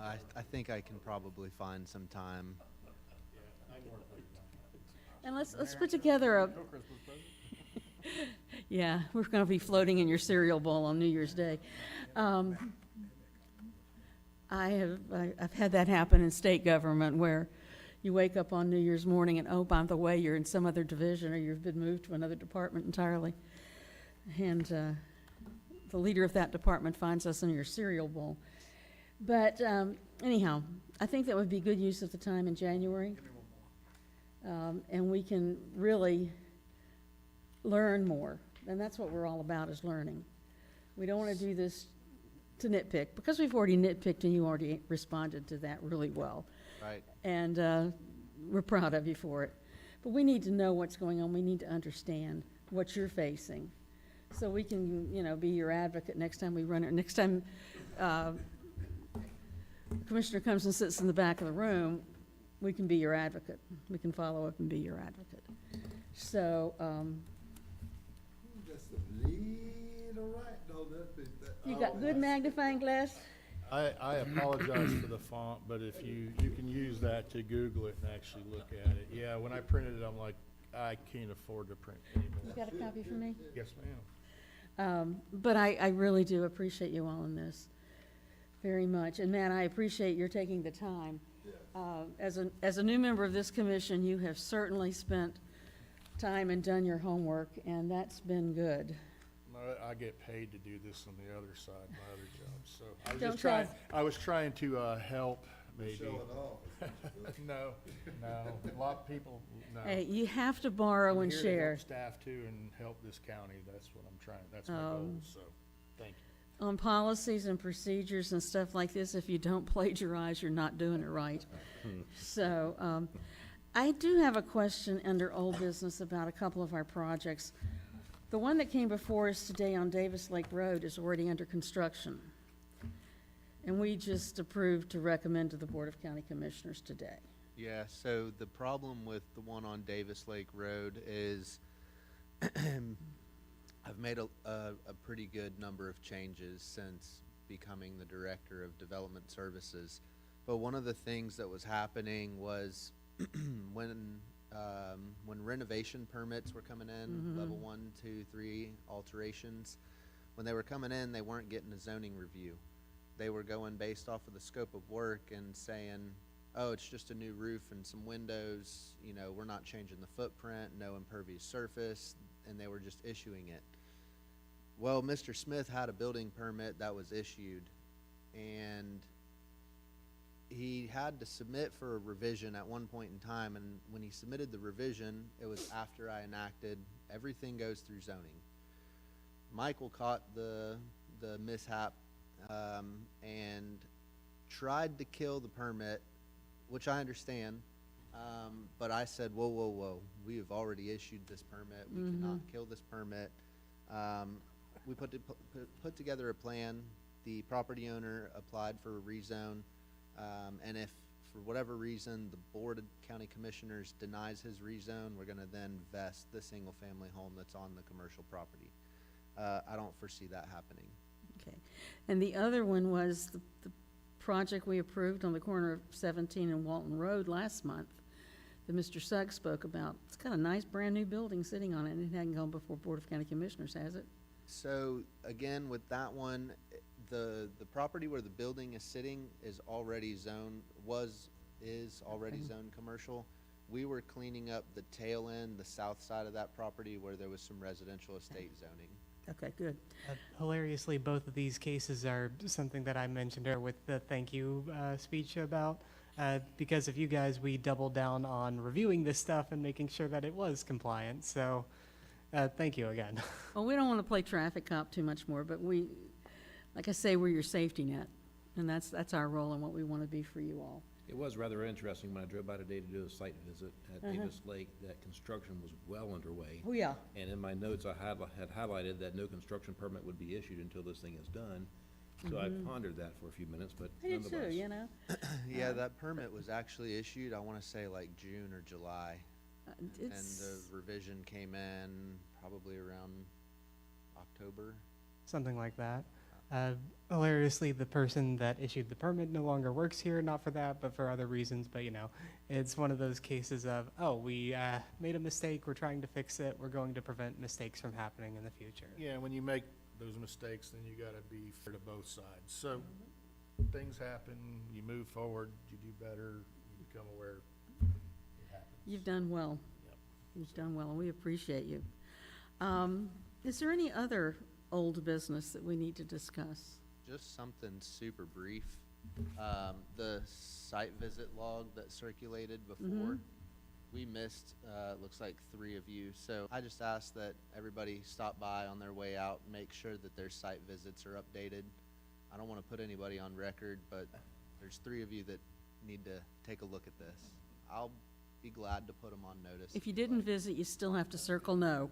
I think I can probably find some time. And let's put together a, yeah, we're going to be floating in your cereal bowl on New Year's Day. I've had that happen in state government, where you wake up on New Year's morning and, oh, by the way, you're in some other division, or you've been moved to another department entirely. And the leader of that department finds us in your cereal bowl. But anyhow, I think that would be good use of the time in January. And we can really learn more. And that's what we're all about, is learning. We don't want to do this to nitpick, because we've already nitpicked and you already responded to that really well. Right. And we're proud of you for it. But we need to know what's going on. We need to understand what you're facing, so we can, be your advocate next time we run it. Next time the commissioner comes and sits in the back of the room, we can be your advocate. We can follow up and be your advocate. So, Just a little right, though, you got good magnifying glass? I apologize for the font, but if you can use that to Google it and actually look at it. Yeah, when I printed it, I'm like, I can't afford to print anymore. You got a copy for me? Yes, ma'am. But I really do appreciate you all in this very much. And Matt, I appreciate your taking the time. As a new member of this commission, you have certainly spent time and done your homework, and that's been good. I get paid to do this on the other side, my other job, so I was trying to help, maybe. Show it off. No, a lot of people, no. Hey, you have to borrow and I'm here to help share. staff too and help this county. That's what I'm trying, that's my goal, so, thank you. On policies and procedures and stuff like this, if you don't plagiarize, you're not doing it right. So, I do have a question under old business about a couple of our projects. The one that came before us today on Davis Lake Road is already under construction. And we just approved to recommend to the Board of County Commissioners today. Yeah, so the problem with the one on Davis Lake Road is I've made a pretty good number of changes since becoming the Director of Development Services. But one of the things that was happening was when renovation permits were coming in, level 1, 2, 3 alterations, when they were coming in, they weren't getting a zoning review. They were going based off of the scope of work and saying, oh, it's just a new roof and some windows, we're not changing the footprint, no impervious surface, and they were just issuing it. Well, Mr. Smith had a building permit that was issued, and he had to submit for a revision at one point in time, and when he submitted the revision, it was after I enacted everything goes through zoning. Michael caught the mishap and tried to kill the permit, which I understand, but I said, whoa, we have already issued this permit. We cannot kill this permit. We put together a plan. The property owner applied for a rezone. And if, for whatever reason, the Board of County Commissioners denies his rezone, we're going to then vest the single-family home that's on the commercial property. I don't foresee that happening. Okay. And the other one was the project we approved on the corner of 17 and Walton Road last month. that Mr. Suggs spoke about. It's got a nice brand-new building sitting on it, and it hadn't gone before Board of County Commissioners, has it? So again, with that one, the property where the building is sitting is already zoned, is already zoned commercial. We were cleaning up the tail end, the south side of that property where there was some residential estate zoning. Okay, good. Hilariously, both of these cases are something that I mentioned earlier with the thank you speech about. Because of you guys, we doubled down on reviewing this stuff and making sure that it was compliant. So thank you again. Well, we don't want to play traffic cop too much more, but we, like I say, we're your safety net. And that's our role and what we want to be for you all. It was rather interesting when I drove by today to do a site visit at Davis Lake, that construction was well underway. Oh, yeah. And in my notes, I had highlighted that no construction permit would be issued until this thing is done. So I pondered that for a few minutes, but I did too, nonetheless. you know? Yeah, that permit was actually issued, I want to say like June or July. And the revision came in probably around October. Something like that. Hilariously, the person that issued the permit no longer works here, not for that, but for other reasons. But, you know, it's one of those cases of, oh, we made a mistake, we're trying to fix it, we're going to prevent mistakes from happening in the future. Yeah, when you make those mistakes, then you gotta be fair to both sides. So, things happen, you move forward, you do better, you become aware it happens. You've done well. Yep. You've done well, and we appreciate you. Is there any other old business that we need to discuss? Just something super brief. The site visit log that circulated before, we missed, looks like 3 of you. So I just ask that everybody stop by on their way out, make sure that their site visits are updated. I don't want to put anybody on record, but there's 3 of you that need to take a look at this. I'll be glad to put them on notice. If you didn't visit, you still have to circle no.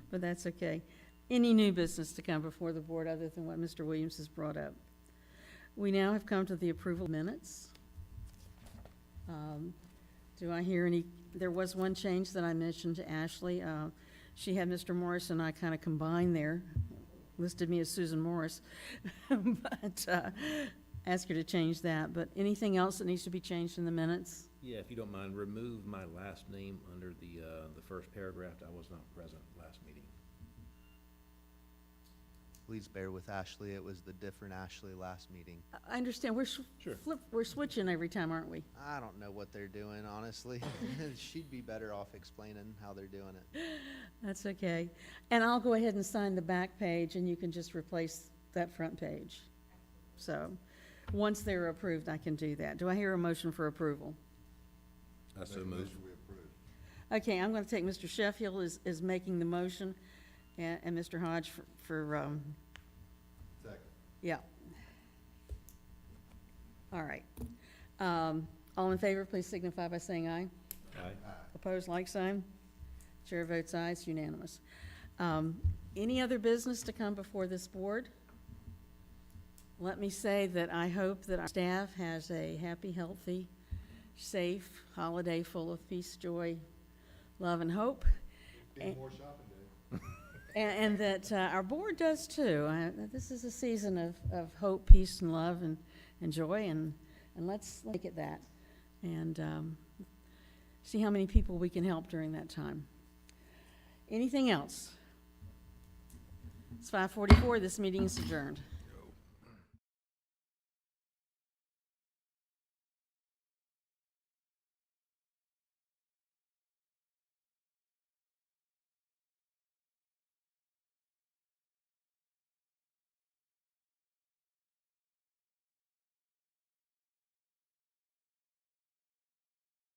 But that's okay. Any new business to come before the board other than what Mr. Williams has brought up? We now have come to the approval minutes. Do I hear any, there was one change that I mentioned to Ashley. She had Mr. Morris and I kind of combined there, listed me as Susan Morris, but ask her to change that. But anything else that needs to be changed in the minutes? Yeah, if you don't mind, remove my last name under the first paragraph. I was not present last meeting. Please bear with Ashley. It was the different Ashley last meeting. I understand, we're we're switching every time, aren't we? I don't know what they're doing, honestly. She'd be better off explaining how they're doing it. That's okay. And I'll go ahead and sign the back page, and you can just replace that front page. So, once they're approved, I can do that. Do I hear a motion for approval? I so moved. Okay, I'm gonna take Mr. Sheffield is making the motion, and Mr. Hodge for Second. yeah. All right. All in favor, please signify by saying aye. Aye. Opposed, like sign. Chair votes aye, it's unanimous. Any other business to come before this board? Let me say that I hope that our staff has a happy, healthy, safe holiday full of peace, joy, love, and hope. And, more shopping day. and that our board does too. This is a season of hope, peace, and love, and joy, and let's make it that. And see how many people we can help during that time. Anything else? It's 5:44. This meeting is adjourned.